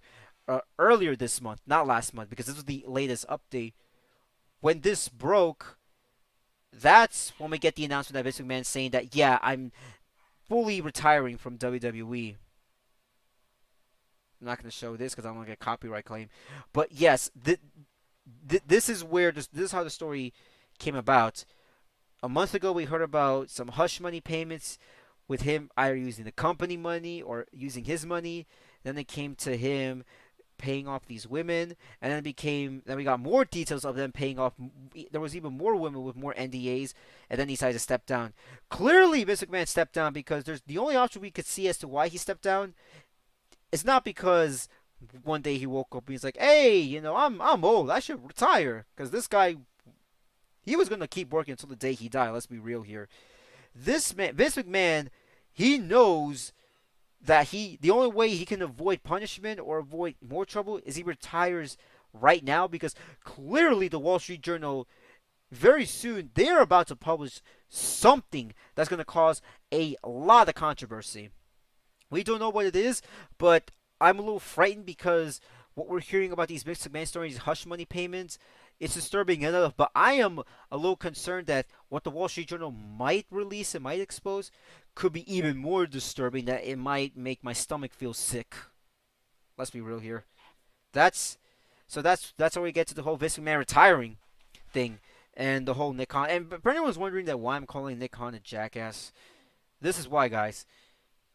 earlier this month, not last month, because this was the latest update. When this broke, that's when we get the announcement that Vince McMahon saying that, yeah, I'm fully retiring from WWE. I'm not going to show this because I don't want to get copyright claim. But yes, this is where this is how the story came about. A month ago, we heard about some hush money payments with him either using the company money or using his money. Then it came to him paying off these women, and then we got more details of them paying off. There was even more women with more NDAs, and then he decided to step down. Clearly, Vince McMahon stepped down because there's the only option we could see as to why he stepped down. It's not because one day he woke up and he's like, "Hey, I'm old. I should retire." Because this guy, he was gonna keep working until the day he died. Let's be real here. This man, Vince McMahon, he knows that the only way he can avoid punishment or avoid more trouble is he retires right now, because clearly the Wall Street Journal very soon they're about to publish something that's going to cause a lot of controversy. We don't know what it is, but I'm a little frightened because what we're hearing about these Vince McMahon stories, hush money payments, it's disturbing enough. But I am a little concerned that what the Wall Street Journal might release and might expose could be even more disturbing. That it might make my stomach feel sick. Let's be real here. That's that's how we get to the whole Vince McMahon retiring thing and the whole Nick Khan. And for anyone's wondering that why I'm calling Nick Khan a jackass, this is why, guys.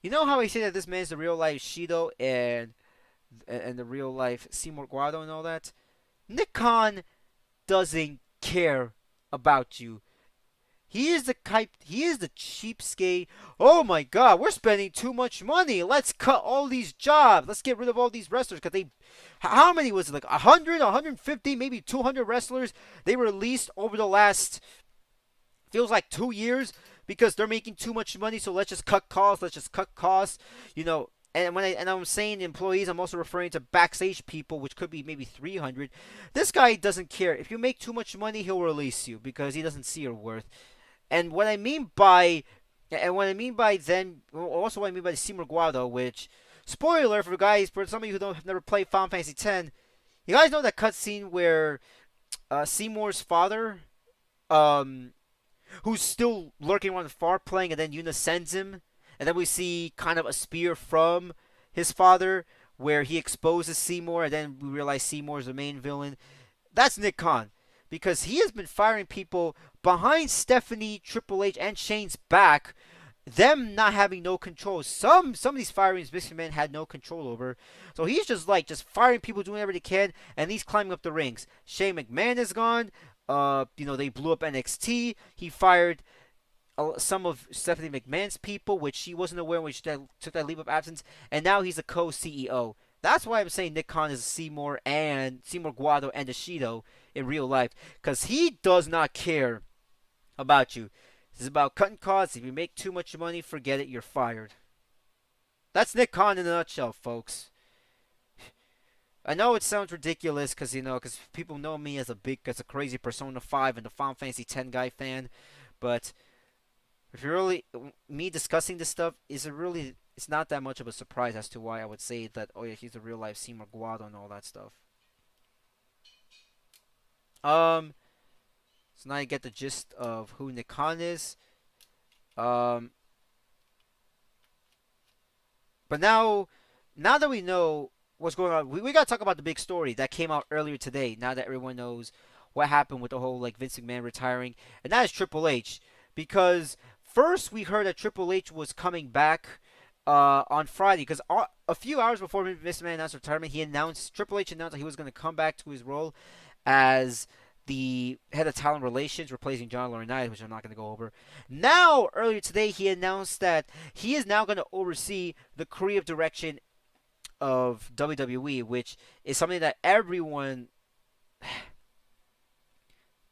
You know how I say that this man's the real life Shido and the real life Seymour Guado and all that? Nick Khan doesn't care about you. He is the cheapskate. Oh my god, we're spending too much money. Let's cut all these jobs. Let's get rid of all these wrestlers because how many was it? Like 100, 150, maybe 200 wrestlers they released over the last feels like 2 years because they're making too much money. So let's just cut costs. Let's just cut costs. And I'm saying employees, I'm also referring to backstage people, which could be maybe 300. This guy doesn't care. If you make too much money, he'll release you because he doesn't see your worth. And what I mean by then, also what I mean by the Seymour Guado, which, spoiler for guys, for some of you who don't have never played Final Fantasy X, you guys know that cutscene where Seymour's father, um, who's still lurking around the far playing, and then Yuna sends him, and then we see kind of a spear from his father where he exposes Seymour, and then we realize Seymour's the main villain. That's Nick Khan. Because he has been firing people behind Stephanie, Triple H, and Shane's back, them not having no control. Some of these firings Vince McMahon had no control over. So he's just firing people, doing whatever they can, and he's climbing up the ranks. Shane McMahon is gone. They blew up NXT. He fired some of Stephanie McMahon's people, which she wasn't aware when she took that leave of absence, and now he's a co-CEO. That's why I'm saying Nick Khan is a Seymour Guado and a Shido in real life, because he does not care about you. This is about cutting costs. If you make too much money, forget it, you're fired. That's Nick Khan in a nutshell, folks. I know it sounds ridiculous because people know me as a crazy Persona 5 and the Final Fantasy X guy fan, but if you're really me discussing this stuff, it's not that much of a surprise as to why I would say that, oh yeah, he's a real life Seymour Guado and all that stuff. So now you get the gist of who Nick Khan is. Um, but now that we know what's going on, we gotta talk about the big story that came out earlier today. Now that everyone knows what happened with the whole Vince McMahon retiring, and that is Triple H. Because first we heard that Triple H was coming back on Friday, because a few hours before Vince McMahon announced retirement, Triple H announced that he was going to come back to his role as the head of talent relations, replacing John Laurinaitis, which I'm not going to go over. Now, earlier today, he announced that he is now going to oversee the creative direction of WWE, which is something that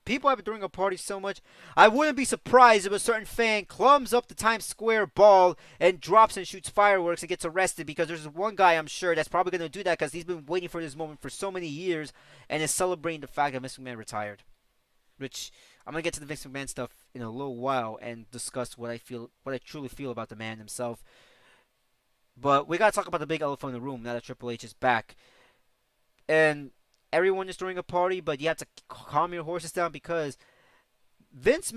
people have been throwing a party so much. I wouldn't be surprised if a certain fan climbs up the Times Square ball and drops and shoots fireworks and gets arrested, because there's one guy I'm sure that's probably going to do that because he's been waiting for this moment for so many years and is celebrating the fact that Vince McMahon retired. Which I'm going to get to the Vince McMahon stuff in a little while and discuss what I truly feel about the man himself. But we got to talk about the big elephant in the room now that Triple H is back. And everyone is throwing a party, but you have to calm your horses down because Bruce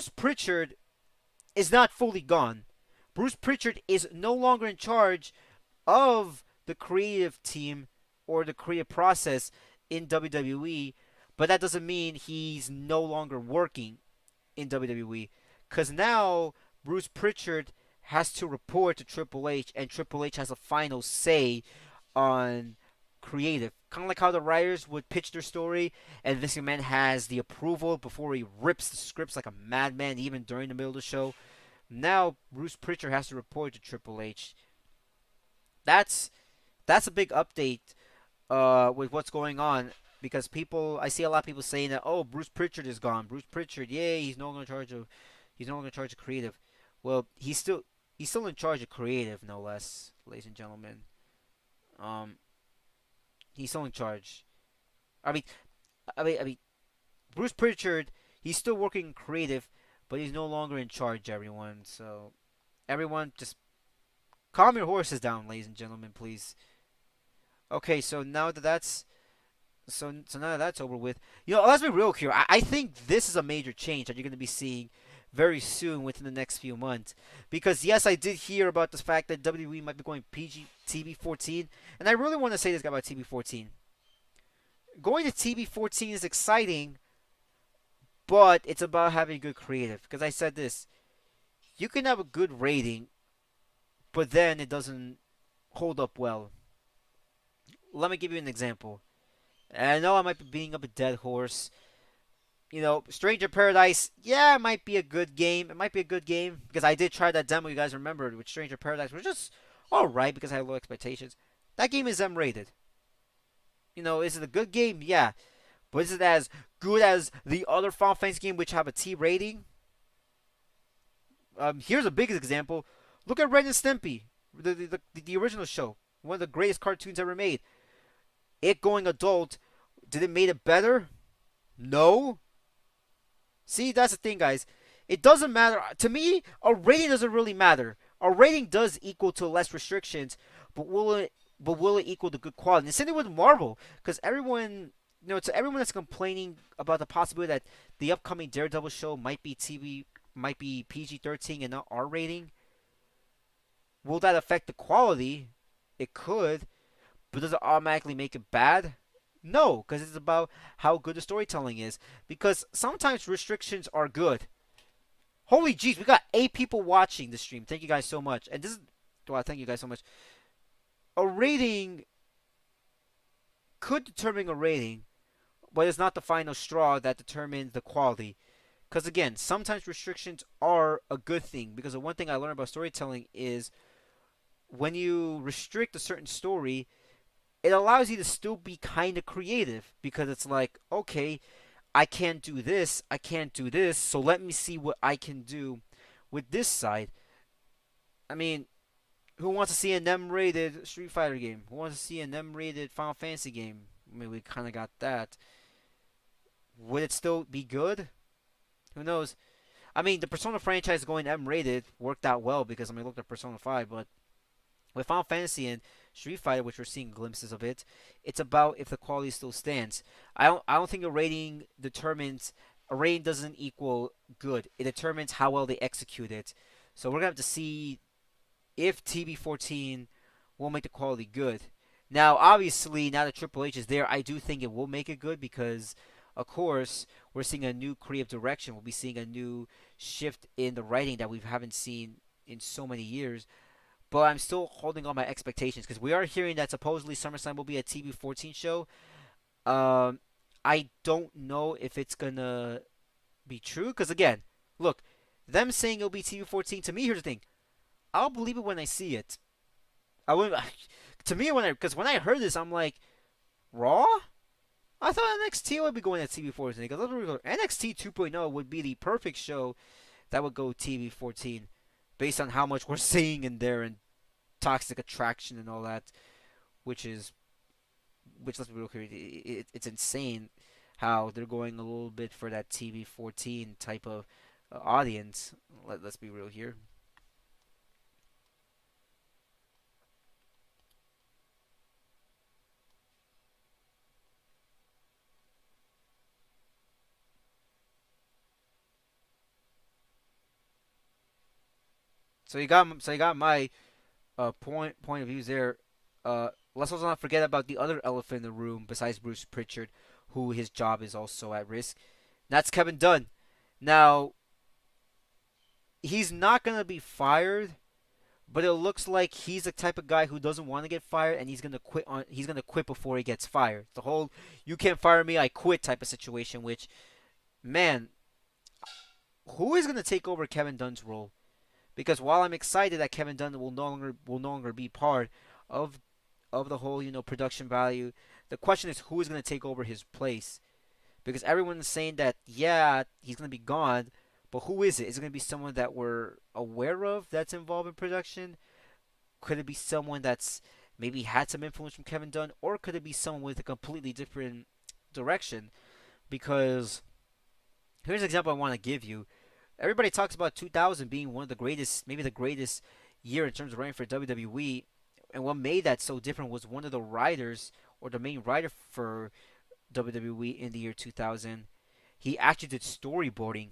Pritchard is not fully gone. Bruce Pritchard is no longer in charge of the creative team or the creative process in WWE, but that doesn't mean he's no longer working in WWE. Because now Bruce Pritchard has to report to Triple H, and Triple H has a final say on creative. Kind of like how the writers would pitch their story, and Vince McMahon has the approval before he rips the scripts like a madman, even during the middle of the show. Now Bruce Pritchard has to report to Triple H. That's that's a big update with what's going on because I see a lot of people saying that Bruce Pritchard is gone. Bruce Pritchard, yay, he's no longer in charge of creative. Well, he's still in charge of creative, no less, ladies and gentlemen. Um, he's still in charge. I mean, I mean, Bruce Pritchard, he's still working creative, but he's no longer in charge. Everyone, so everyone, just calm your horses down, ladies and gentlemen, please. Okay, so now that that's over with, let's be real here. I think this is a major change that you're going to be seeing very soon within the next few months. Because yes, I did hear about the fact that WWE might be going PG TB14, and I really want to say this guy about TB14. Going to TB14 is exciting, but it's about having good creative. Because I said this, you can have a good rating, but then it doesn't hold up well. Let me give you an example. And I know I might be beating up a dead horse. Stranger Paradise, yeah, it might be a good game. It might be a good game because I did try that demo. You guys remember with Stranger Paradise, which was just all right because I had low expectations. That game is M rated. Is it a good game? Yeah, but is it as good as the other Final Fantasy game which have a T rating? Here's a big example. Look at Ren and Stimpy, the original show, one of the greatest cartoons ever made. It going adult, did it make it better? No. See, that's the thing, guys. It doesn't matter. To me, a rating doesn't really matter. A rating does equal to less restrictions, but will it equal to good quality? And same thing with Marvel, because everyone, to everyone that's complaining about the possibility that the upcoming Daredevil show might be PG-13 and not R rating, will that affect the quality? It could, but does it automatically make it bad? No, because it's about how good the storytelling is. Because sometimes restrictions are good. Holy jeez, we got 8 people watching the stream. Thank you guys so much. And this is, well, thank you guys so much. A rating could determine a rating, but it's not the final straw that determines the quality. Because again, sometimes restrictions are a good thing. Because the one thing I learned about storytelling is when you restrict a certain story, it allows you to still be kind of creative because it's like, okay, I can't do this, I can't do this, so let me see what I can do with this side. I mean, who wants to see an M-rated Street Fighter game? Who wants to see an M-rated Final Fantasy game? I mean, we kind of got that. Would it still be good? Who knows? I mean, the Persona franchise going M-rated worked out well because, I mean, look at Persona 5, but with Final Fantasy and Street Fighter, which we're seeing glimpses of it, it's about if the quality still stands. I don't think a rating doesn't equal good. It determines how well they execute it. So we're gonna have to see if TB14 will make the quality good. Now, obviously, now that Triple H is there, I do think it will make it good because, of course, we're seeing a new creative direction. We'll be seeing a new shift in the writing that we haven't seen in so many years. But I'm still holding on my expectations because we are hearing that supposedly SummerSlam will be a TB14 show. Um, I don't know if it's gonna be true because again, look, them saying it'll be TB14 to me. Here's the thing: I'll believe it when I see it. I wouldn't. To me, because when I heard this, I'm like, Raw. I thought NXT would be going at TB14 because NXT 2.0 would be the perfect show that would go TB14 based on how much we're seeing in there and toxic attraction and all that, which let's be real clear, it's insane how they're going a little bit for that TB14 type of audience. Let's be real here. So you got my point of views there. let's also not forget about the other elephant in the room besides Bruce Pritchard, who his job is also at risk. That's Kevin Dunn. Now, he's not gonna be fired, but it looks like he's the type of guy who doesn't want to get fired, and he's gonna quit before he gets fired. The whole "you can't fire me, I quit" type of situation. Which, man, who is gonna take over Kevin Dunn's role? Because while I'm excited that Kevin Dunn will no longer be part of the whole production value, the question is who is gonna take over his place? Because everyone's saying that yeah he's gonna be gone, but who is it? Is it gonna be someone that we're aware of that's involved in production? Could it be someone that's maybe had some influence from Kevin Dunn, or could it be someone with a completely different direction? Because here's an example I want to give you. Everybody talks about 2000 being one of the greatest, maybe the greatest year in terms of writing for WWE, and what made that so different was one of the writers, or the main writer for WWE in the year 2000. He actually did storyboarding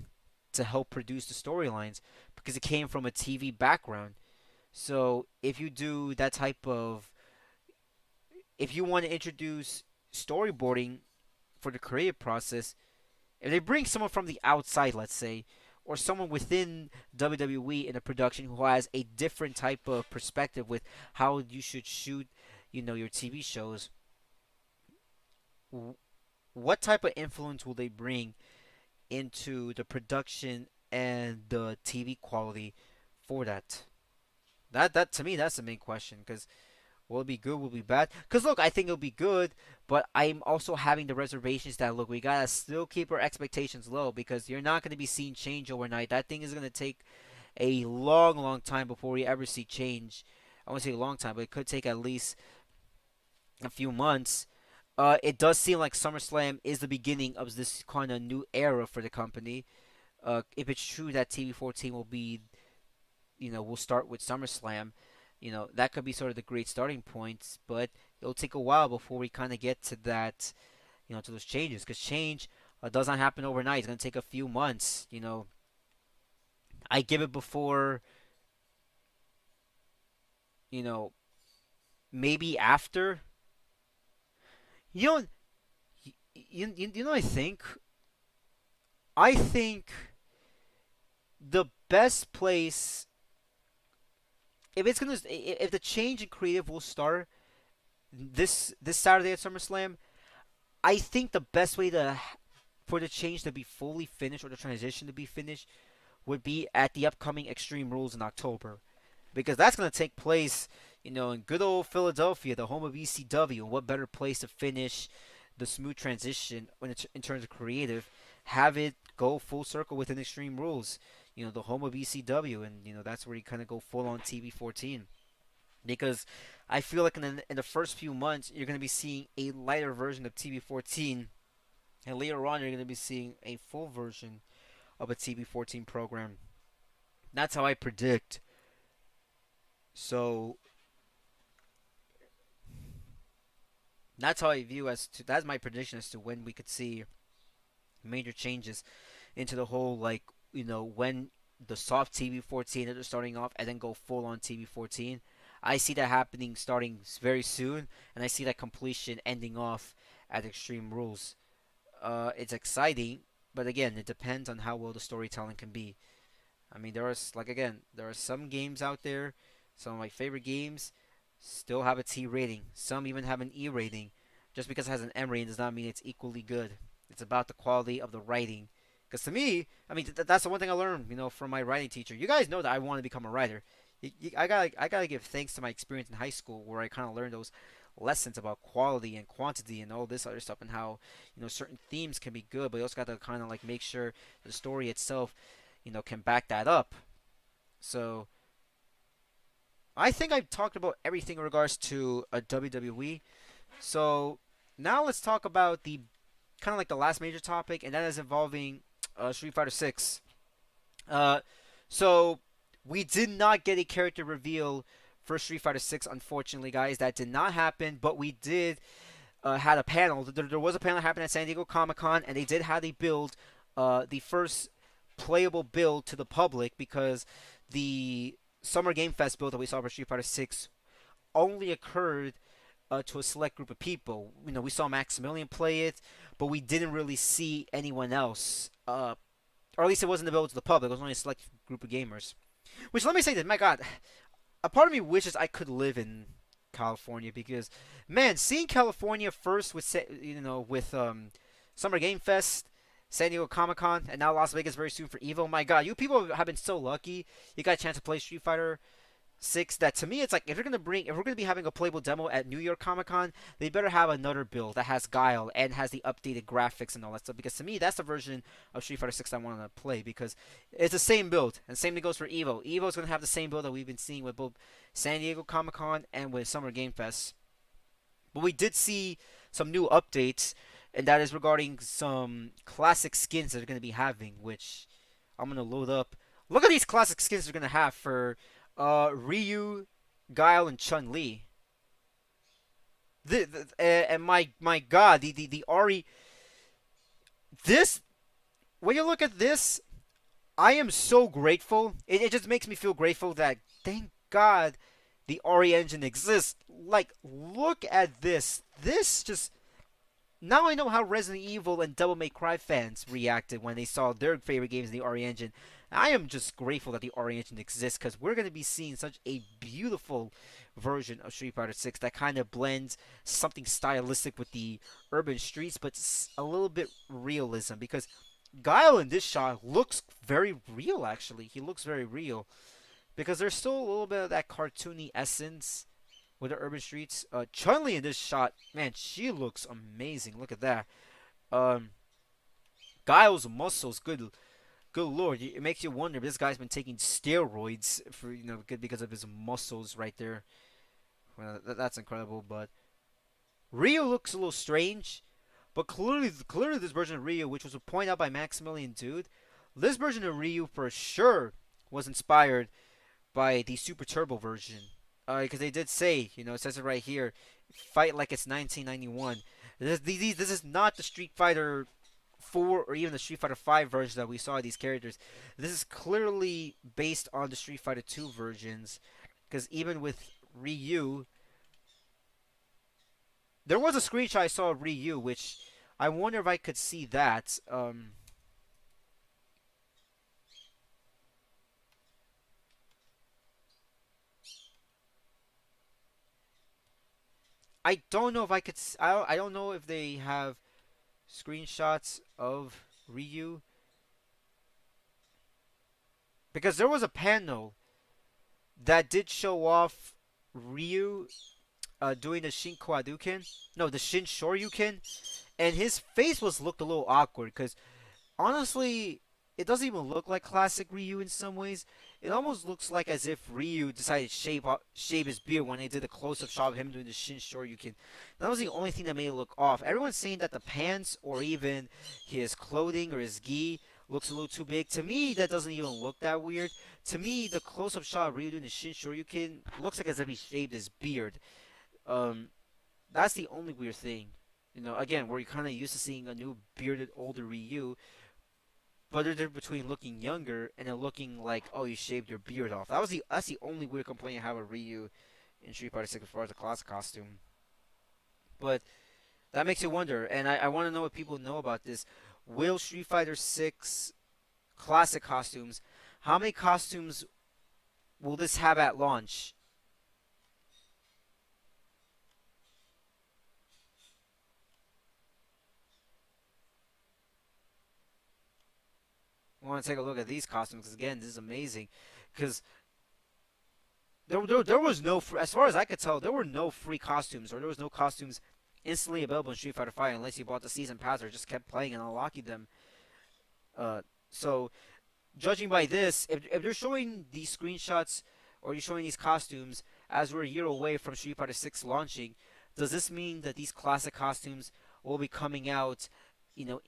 to help produce the storylines because it came from a TV background. So if you do that type of, if you want to introduce storyboarding for the creative process, if they bring someone from the outside, let's say, or someone within WWE in a production who has a different type of perspective with how you should shoot, your TV shows, what type of influence will they bring into the production and the TV quality for that? That to me, that's the main question. Because will it be good? Will it be bad? Because look, I think it'll be good, but I'm also having the reservations that look, we gotta still keep our expectations low because you're not gonna be seeing change overnight. That thing is gonna take a long, long time before we ever see change. I won't say a long time, but it could take at least a few months. It does seem like SummerSlam is the beginning of this kind of new era for the company. If it's true that TV 14 will be, we'll start with SummerSlam, that could be sort of the great starting points, but it'll take a while before we kind of get to that, to those changes, because change does not happen overnight. It's going to take a few months. I give it before, you know, maybe after. You know, I think the best place, if the change in creative will start this Saturday at SummerSlam, I think the best way for the change to be fully finished, or the transition to be finished, would be at the upcoming Extreme Rules in October, because that's going to take place, in good old Philadelphia, the home of ECW. And what better place to finish the smooth transition in terms of creative? Have it go full circle within Extreme Rules, the home of ECW, and that's where you kind of go full on TV 14. Because I feel like in the first few months you're going to be seeing a lighter version of TV 14, and later on you're going to be seeing a full version of a TV 14 program. That's how I predict. So that's how I view as to that's my prediction as to when we could see major changes into the whole, like, when the soft TV 14 that are starting off and then go full on TV 14. I see that happening starting very soon, and I see that completion ending off at Extreme Rules. It's exciting, but again, it depends on how well the storytelling can be. I mean, there are some games out there, some of my favorite games, still have a T rating. Some even have an E rating. Just because it has an M rating does not mean it's equally good. It's about the quality of the writing. Because to me, I mean, that's the one thing I learned, from my writing teacher. You guys know that I want to become a writer. I gotta give thanks to my experience in high school, where I kind of learned those lessons about quality and quantity and all this other stuff, and how certain themes can be good, but you also got to kind of like make sure the story itself can back that up. So I think I've talked about everything in regards to a WWE. So now let's talk about the kind of like the last major topic, and that is involving Street Fighter 6. Uh, so we did not get a character reveal for Street Fighter 6, unfortunately, guys. That did not happen, but we did had a panel. There was a panel that happened at San Diego Comic Con, and they did have a build, the first playable build to the public, because the Summer Game Fest build that we saw for Street Fighter 6 only occurred to a select group of people. We saw Maximilian play it, but we didn't really see anyone else. Or at least it wasn't available to the public. It was only a select group of gamers. Which, let me say this, my God, a part of me wishes I could live in California because, man, seeing California first with Summer Game Fest, San Diego Comic Con, and now Las Vegas very soon for Evo. My God, you people have been so lucky. You got a chance to play Street Fighter Six. That to me, it's like if we're gonna be having a playable demo at New York Comic Con, they better have another build that has Guile and has the updated graphics and all that stuff. Because to me, that's the version of Street Fighter Six I want to play because it's the same build, and same thing goes for Evo. Evo's gonna have the same build that we've been seeing with both San Diego Comic Con and with Summer Game Fest. But we did see some new updates, and that is regarding some classic skins that they're gonna be having, which I'm gonna load up. Look at these classic skins they're gonna have for Ryu, Guile, and Chun Li. And my God, the Ari. This, when you look at this, I am so grateful. It just makes me feel grateful that thank God the Ari engine exists. Like, look at this. This just now I know how Resident Evil and Devil May Cry fans reacted when they saw their favorite games in the RE engine. I am just grateful that the RE engine exists because we're going to be seeing such a beautiful version of Street Fighter 6 that kind of blends something stylistic with the urban streets, but a little bit realism because Guile in this shot looks very real, actually. He looks very real because there's still a little bit of that cartoony essence with the urban streets. Chun-Li in this shot, man, she looks amazing. Look at that. Guile's muscles, good lord, it makes you wonder if this guy's been taking steroids for because of his muscles right there. Well, that's incredible. But Ryu looks a little strange, but clearly this version of Ryu, which was pointed out by Maximilian Dude, this version of Ryu for sure was inspired by the Super Turbo version. Because they did say, it says it right here, fight like it's 1991. This is not the Street Fighter 4 or even the Street Fighter 5 version that we saw of these characters. This is clearly based on the Street Fighter 2 versions. Because even with Ryu, there was a screenshot I saw of Ryu, which I wonder if I could see that. I don't know if I could. I don't know if they have screenshots of Ryu because there was a panel that did show off Ryu doing the Shin Kowaduken, no, the Shin Shoryuken, and his face looked a little awkward because honestly, it doesn't even look like classic Ryu in some ways. It almost looks like as if Ryu decided to shave his beard when they did a close-up shot of him doing the Shin Shoryuken. That was the only thing that made it look off. Everyone's saying that the pants or even his clothing or his gi looks a little too big. To me, that doesn't even look that weird. To me, the close-up shot of Ryu doing the Shin Shoryuken looks like as if he shaved his beard. That's the only weird thing. Again, we're kind of used to seeing a new bearded older Ryu. But they're between looking younger and then looking like, oh, you shaved your beard off. That's the only weird complaint I have with Ryu in Street Fighter 6 as far as the classic costume. But that makes you wonder, and I want to know what people know about this. Will Street Fighter 6 classic costumes, how many costumes will this have at launch? I want to take a look at these costumes because again, this is amazing. Because there was no, as far as I could tell, there were no free costumes or there was no costumes instantly available in Street Fighter 5 unless you bought the season pass or just kept playing and unlocking them. So judging by this, if they're showing these screenshots or you're showing these costumes as we're a year away from Street Fighter 6 launching, does this mean that these classic costumes will be coming out,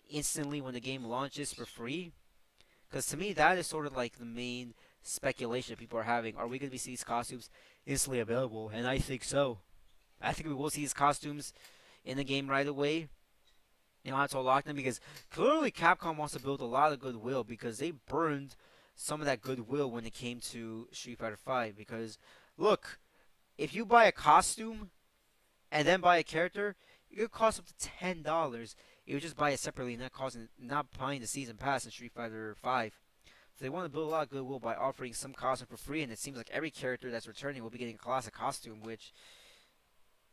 instantly when the game launches for free? Because to me, that is sort of like the main speculation people are having. Are we going to be seeing these costumes instantly available? And I think so. I think we will see these costumes in the game right away. You don't have to unlock them because clearly Capcom wants to build a lot of goodwill because they burned some of that goodwill when it came to Street Fighter 5. Because, look, if you buy a costume and then buy a character, it could cost up to $10. You would just buy it separately, not buying the season pass in Street Fighter 5. So they want to build a lot of goodwill by offering some costume for free, and it seems like every character that's returning will be getting a classic costume, which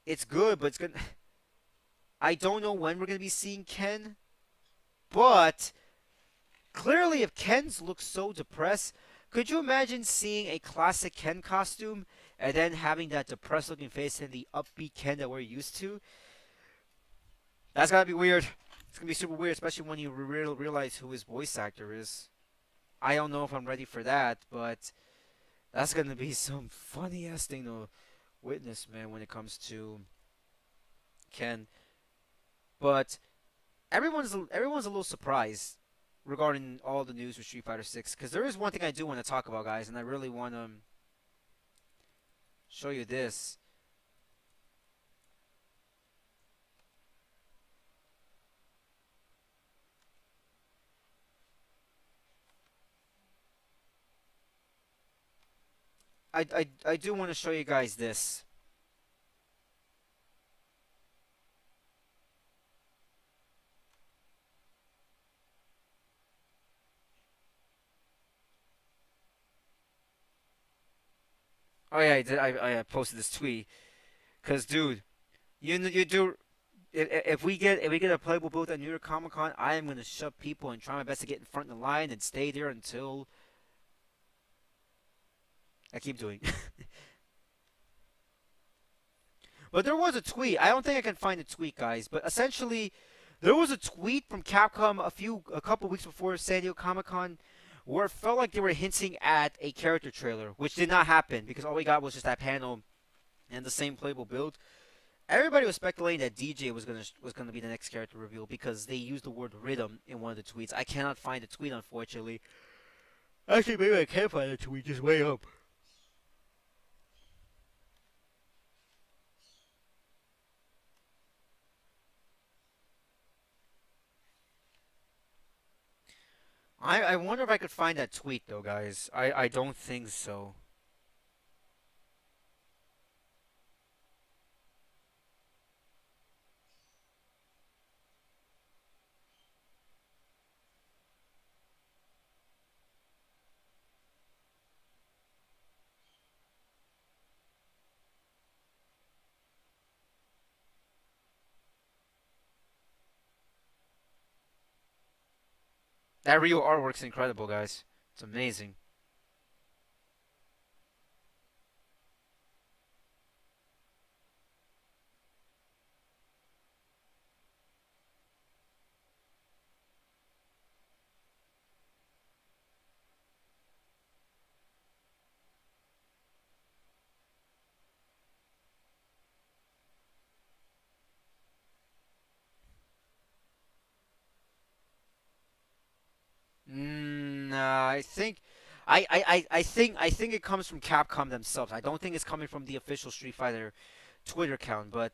it's good, but it's good. I don't know when we're gonna be seeing Ken, but clearly, if Ken's looks so depressed, could you imagine seeing a classic Ken costume and then having that depressed looking face and the upbeat Ken that we're used to? That's gotta be weird. It's gonna be super weird, especially when you realize who his voice actor is. I don't know if I'm ready for that, but that's gonna be some funny ass thing to witness, man, when it comes to Ken. But everyone's a little surprised regarding all the news with Street Fighter 6, because there is one thing I do want to talk about, guys, and I really want to show you this. I do want to show you guys this. Oh yeah, I posted this tweet because dude, you do if we get a playable booth at New York Comic Con, I am gonna shove people and try my best to get in front of the line and stay there until I keep doing. But there was a tweet. I don't think I can find the tweet, guys. But essentially, there was a tweet from Capcom a couple weeks before San Diego Comic Con, where it felt like they were hinting at a character trailer, which did not happen because all we got was just that panel and the same playable build. Everybody was speculating that DJ was gonna be the next character reveal because they used the word rhythm in one of the tweets. I cannot find the tweet, unfortunately. Actually, maybe I can find the tweet. Just way up. I wonder if I could find that tweet though, guys. I don't think so. That real artwork's incredible, guys. It's amazing. Nah, I think it comes from Capcom themselves. I don't think it's coming from the official Street Fighter Twitter account, but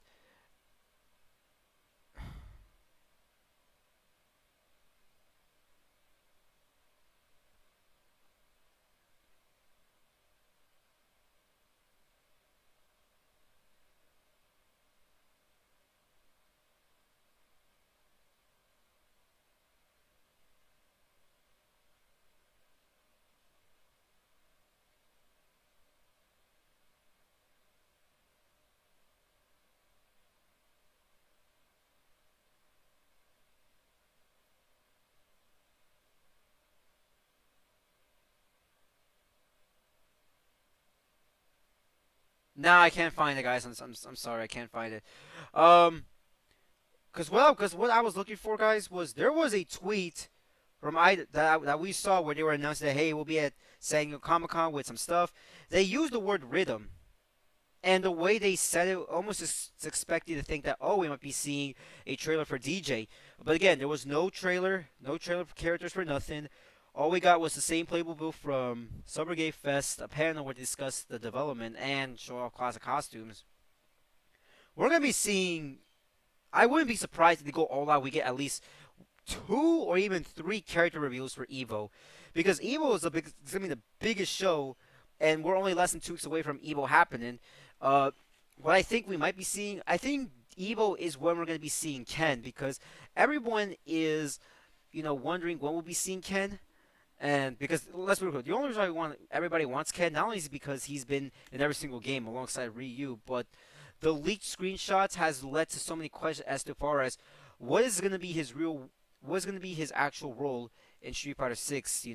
nah, I can't find it, guys. I'm sorry, I can't find it. Um, cause what I was looking for, guys, was there was a tweet from that we saw where they were announcing that hey, we'll be at San Diego Comic Con with some stuff. They used the word rhythm, and the way they said it almost is expect you to think that oh, we might be seeing a trailer for DJ. But again, there was no trailer for characters for nothing. All we got was the same playable build from Summer Game Fest, a panel where they discussed the development and show off classic costumes. We're gonna be seeing. I wouldn't be surprised if they go all out. We get at least two or even three character reveals for Evo, because Evo is it's gonna be the biggest show, and we're only less than 2 weeks away from Evo happening. Uh, what I think we might be seeing, I think Evo is when we're going to be seeing Ken, because everyone is, wondering when we'll be seeing Ken. And because let's be real, the only reason everybody wants Ken not only is because he's been in every single game alongside Ryu, but the leaked screenshots has led to so many questions as to far as what is going to be his actual role in Street Fighter 6.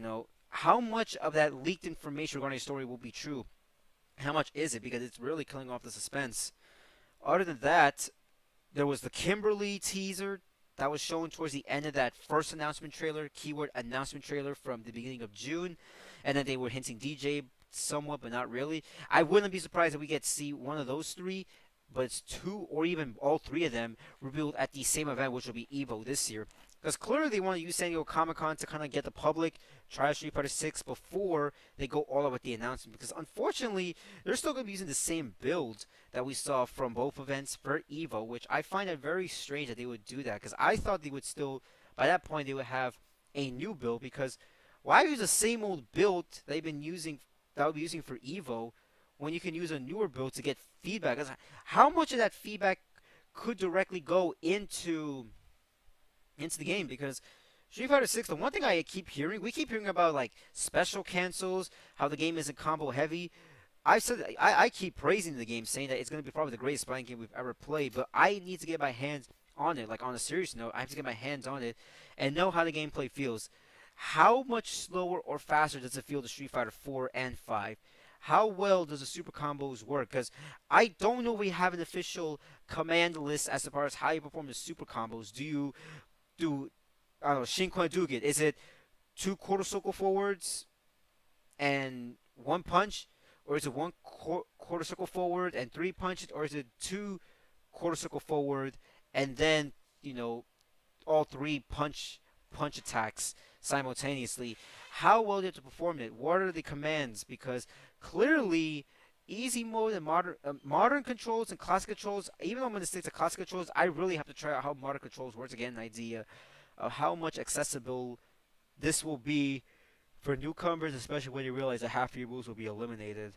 How much of that leaked information regarding the story will be true? How much is it? Because it's really killing off the suspense. Other than that, there was the Kimberly teaser that was shown towards the end of that first announcement trailer, keyword announcement trailer from the beginning of June, and then they were hinting DJ somewhat, but not really. I wouldn't be surprised if we get to see one of those three, but it's two or even all three of them revealed at the same event, which will be Evo this year. Because clearly they want to use San Diego Comic Con to kind of get the public try Street Fighter 6 before they go all out with the announcement. Because unfortunately, they're still going to be using the same build that we saw from both events for Evo, which I find it very strange that they would do that. Because I thought they would still, by that point, they would have a new build. Because why use the same old build they've been using, that would be using for Evo, when you can use a newer build to get feedback? Because how much of that feedback could directly go into the game? Because Street Fighter 6, the one thing we keep hearing about like special cancels, how the game isn't combo heavy. I keep praising the game, saying that it's going to be probably the greatest fighting game we've ever played, but I need to get my hands on it. Like on a serious note, I have to get my hands on it and know how the gameplay feels. How much slower or faster does it feel to Street Fighter 4 and 5? How well does the super combos work? Because I don't know if we have an official command list as far as how you perform the super combos. Do you do, I don't know, Shinko Duget? Is it two quarter circle forwards and one punch? Or is it one quarter circle forward and three punches? Or is it two quarter circle forward and then, all three punch attacks simultaneously? How well do you have to perform it? What are the commands? Because clearly, easy mode and modern controls and classic controls, even though I'm going to stick to classic controls, I really have to try out how modern controls work to get an idea of how much accessible this will be for newcomers, especially when you realize that half of your moves will be eliminated.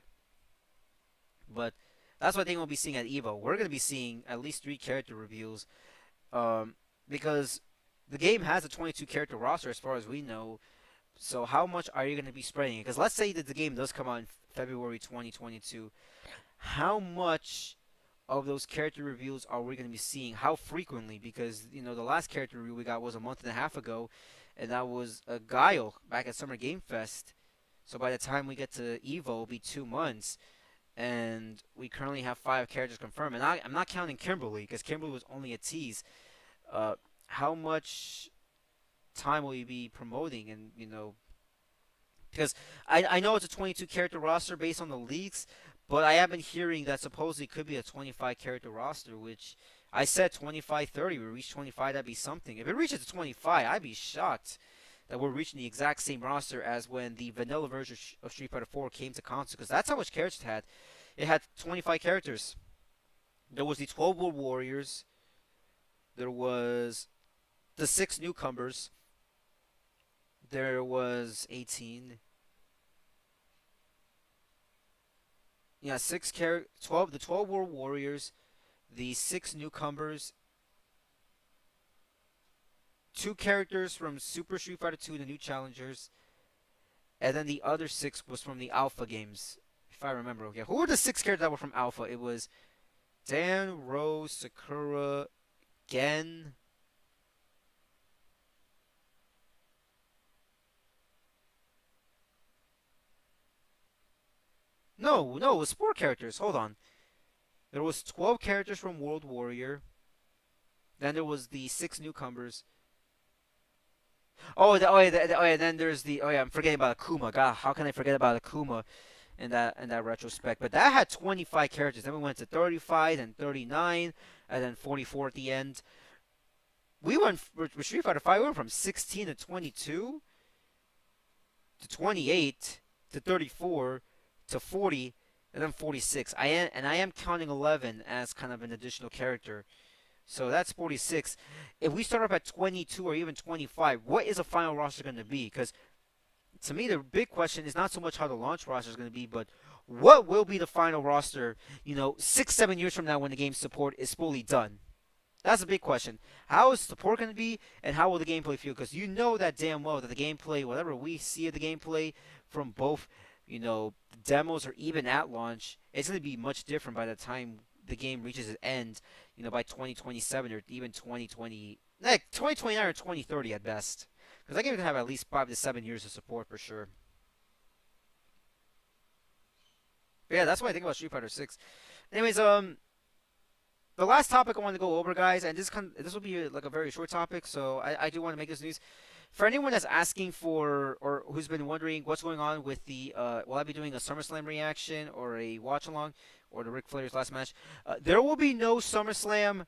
But that's what I think we'll be seeing at Evo. We're going to be seeing at least 3 character reveals, because the game has a 22 character roster as far as we know. So how much are you going to be spreading it? Because let's say that the game does come out in February 2022. How much of those character reveals are we going to be seeing? How frequently? Because, the last character reveal we got was a month and a half ago, and that was a Guile back at Summer Game Fest. So by the time we get to Evo, it'll be 2 months, and we currently have 5 characters confirmed. And I'm not counting Kimberly, because Kimberly was only a tease. How much time will you be promoting? And, because I know it's a 22 character roster based on the leaks, but I have been hearing that supposedly it could be a 25 character roster, which I said 25, 30. We reach 25, that'd be something. If it reaches 25, I'd be shocked that we're reaching the exact same roster as when the vanilla version of Street Fighter 4 came to console, because that's how much characters it had. It had 25 characters. There was the 12 World Warriors. There was the 6 newcomers. There was 18. Yeah, 12, the 12 World Warriors, the 6 newcomers, 2 characters from Super Street Fighter 2, the new challengers, and then the other 6 was from the Alpha games, if I remember. Okay, who were the 6 characters that were from Alpha? It was Dan, Rose, Sakura, Gen. No, it was 4 characters. Hold on. There was 12 characters from World Warrior. Then there was the 6 newcomers. Then there's the. Oh yeah, I'm forgetting about Akuma. God, how can I forget about Akuma in that retrospect? But that had 25 characters. Then we went to 35, then 39, and then 44 at the end. We went with Street Fighter 5. We went from 16 to 22 to 28 to 34 to 40 and then 46. I am counting 11 as kind of an additional character. So that's 46. If we start up at 22 or even 25, what is a final roster going to be? Because to me, the big question is not so much how the launch roster is going to be, but what will be the final roster, 6, 7 years from now when the game's support is fully done? That's a big question. How is support going to be, and how will the gameplay feel? Because you know that damn well that the gameplay, whatever we see of the gameplay from both, demos or even at launch, it's going to be much different by the time the game reaches its end, by 2027 or even 2020, like 2029 or 2030 at best. Because that game can have at least 5 to 7 years of support for sure. But yeah, that's what I think about Street Fighter 6. Anyways, the last topic I want to go over, guys, and this will be like a very short topic, so I do want to make this news. For anyone that's asking for or who's been wondering what's going on with the will I be doing a SummerSlam reaction or a watch along or the Ric Flair's last match? There will be no SummerSlam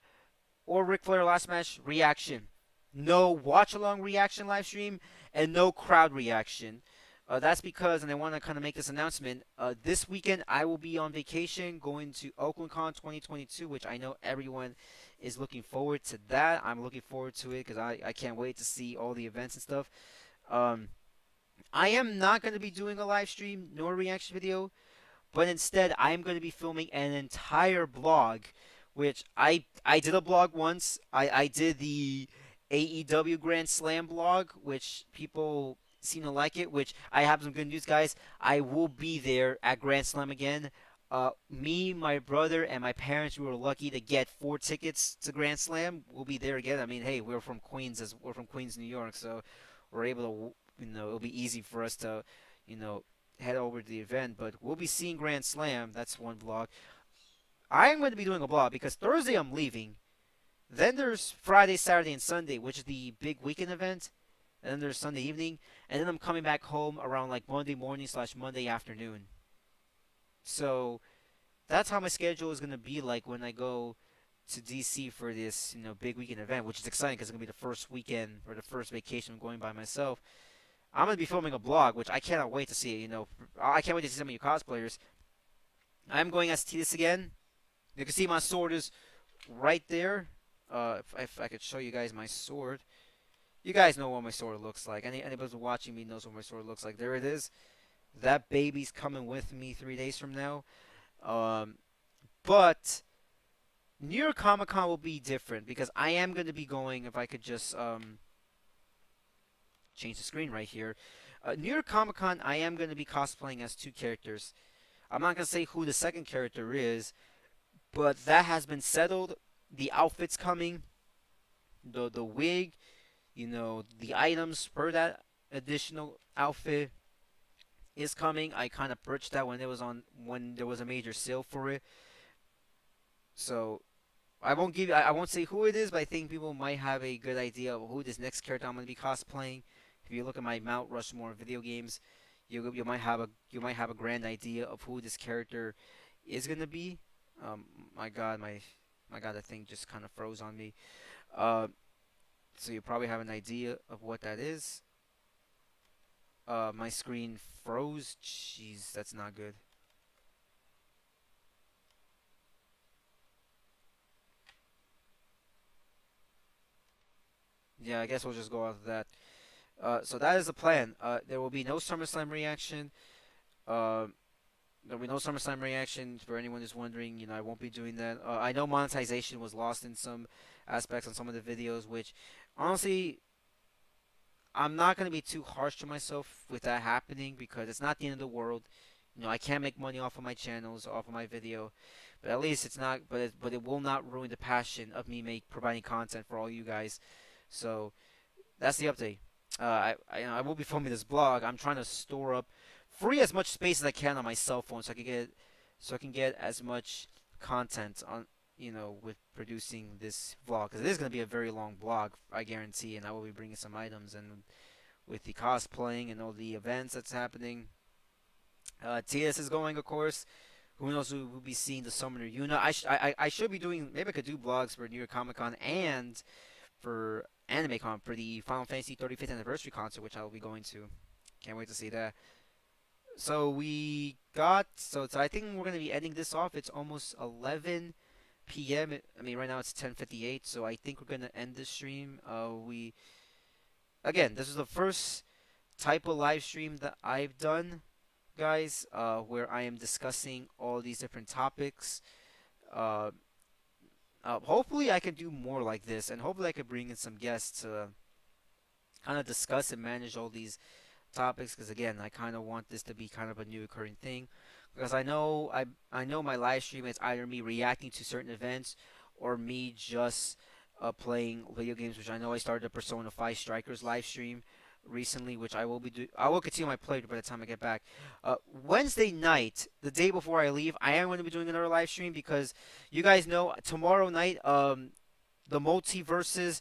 or Ric Flair last match reaction, no watch along reaction live stream, and no crowd reaction. That's because, and I want to kind of make this announcement, this weekend I will be on vacation going to Oakland Con 2022, which I know everyone is looking forward to that. I'm looking forward to it because I can't wait to see all the events and stuff. Um, I am not going to be doing a live stream nor reaction video, but instead I am going to be filming an entire blog, which I did a blog once. I did the AEW Grand Slam blog, which people seem to like it. Which I have some good news, guys. I will be there at Grand Slam again. Me, my brother, and my parents, we were lucky to get 4 tickets to Grand Slam. We'll be there again. I mean, hey, we're from Queens, New York, so we're able to, it'll be easy for us to, you know, head over to the event. But we'll be seeing Grand Slam. That's one vlog. I am going to be doing a vlog because Thursday I'm leaving. Then there's Friday, Saturday, and Sunday, which is the big weekend event. And then there's Sunday evening. And then I'm coming back home around like Monday morning / Monday afternoon. So that's how my schedule is going to be like when I go to DC for this, big weekend event, which is exciting because it's going to be the first weekend or the first vacation I'm going by myself. I'm going to be filming a blog, which I cannot wait to see. I can't wait to see some of you cosplayers. I'm going as Titus again. You can see my sword is right there. If I could show you guys my sword. You guys know what my sword looks like. Anybody who's watching me knows what my sword looks like. There it is. That baby's coming with me 3 days from now. But New York Comic Con will be different because I am going to be going. If I could just change the screen right here. New York Comic Con, I am going to be cosplaying as 2 characters. I'm not going to say who the second character is, but that has been settled. The outfit's coming. The wig, the items for that additional outfit is coming. I kind of purchased that when there was a major sale for it. So I won't say who it is, but I think people might have a good idea of who this next character I'm going to be cosplaying. If you look at my Mount Rushmore video games, you might have a grand idea of who this character is going to be. My God, the thing just kind of froze on me. So you probably have an idea of what that is. My screen froze. Jeez, that's not good. Yeah, I guess we'll just go off of that. So that is the plan. There will be no SummerSlam reaction. Uh, There'll be no SummerSlam reaction for anyone who's wondering. I won't be doing that. I know monetization was lost in some aspects on some of the videos, which honestly, I'm not going to be too harsh to myself with that happening because it's not the end of the world. I can't make money off of my channels, off of my video, but at least it's not. But it will not ruin the passion of me providing content for all you guys. So that's the update. I will be filming this blog. I'm trying to store up free as much space as I can on my cell phone so I can get as much content on with producing this vlog because it is going to be a very long vlog, I guarantee, and I will be bringing some items and with the cosplaying and all the events that's happening. TS is going, of course. Who knows who will be seeing the Summoner Yuna? I should be doing, maybe I could do vlogs for New York Comic Con and for Anime Con for the Final Fantasy 35th anniversary concert, which I will be going to. Can't wait to see that. So I think we're gonna be ending this off. It's almost 11 p.m. I mean, right now it's 10:58, so I think we're gonna end this stream. This is the first type of live stream that I've done, guys, where I am discussing all these different topics. Uh, Hopefully, I can do more like this, and hopefully, I can bring in some guests to kind of discuss and manage all these topics. Because again, I kind of want this to be kind of a new occurring thing. Because I know my live stream is either me reacting to certain events or me just playing video games. Which I know I started a Persona 5 Strikers live stream recently, which I will continue my playthrough by the time I get back. Wednesday night, the day before I leave, I am going to be doing another live stream because you guys know tomorrow night, the multiverses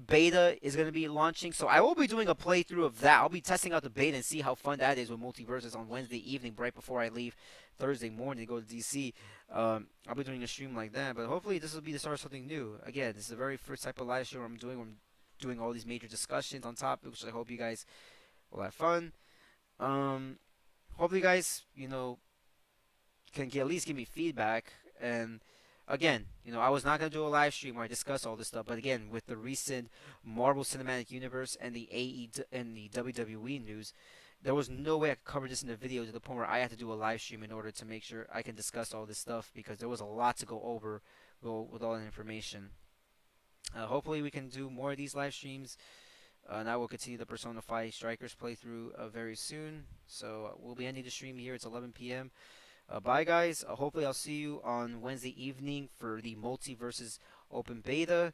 beta is going to be launching. So I will be doing a playthrough of that. I'll be testing out the beta and see how fun that is with multiverses on Wednesday evening, right before I leave Thursday morning to go to DC. I'll be doing a stream like that, but hopefully this will be the start of something new. Again, this is the very first type of live stream I'm doing. I'm doing all these major discussions on topics, which I hope you guys will have fun. Um, Hopefully, you guys, can at least give me feedback. And again, I was not gonna do a live stream where I discuss all this stuff, but again, with the recent Marvel Cinematic Universe and the and the WWE news, there was no way I could cover this in a video to the point where I had to do a live stream in order to make sure I can discuss all this stuff because there was a lot to go over with all that information. Hopefully, we can do more of these live streams. And I will continue the Persona 5 Strikers playthrough very soon. So we'll be ending the stream here. It's 11 p.m. Bye, guys. Hopefully, I'll see you on Wednesday evening for the Multiverses Open Beta.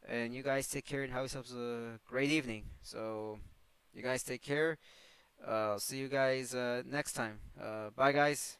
And you guys take care and have yourselves a great evening. So, you guys take care. I'll see you guys next time. Bye, guys.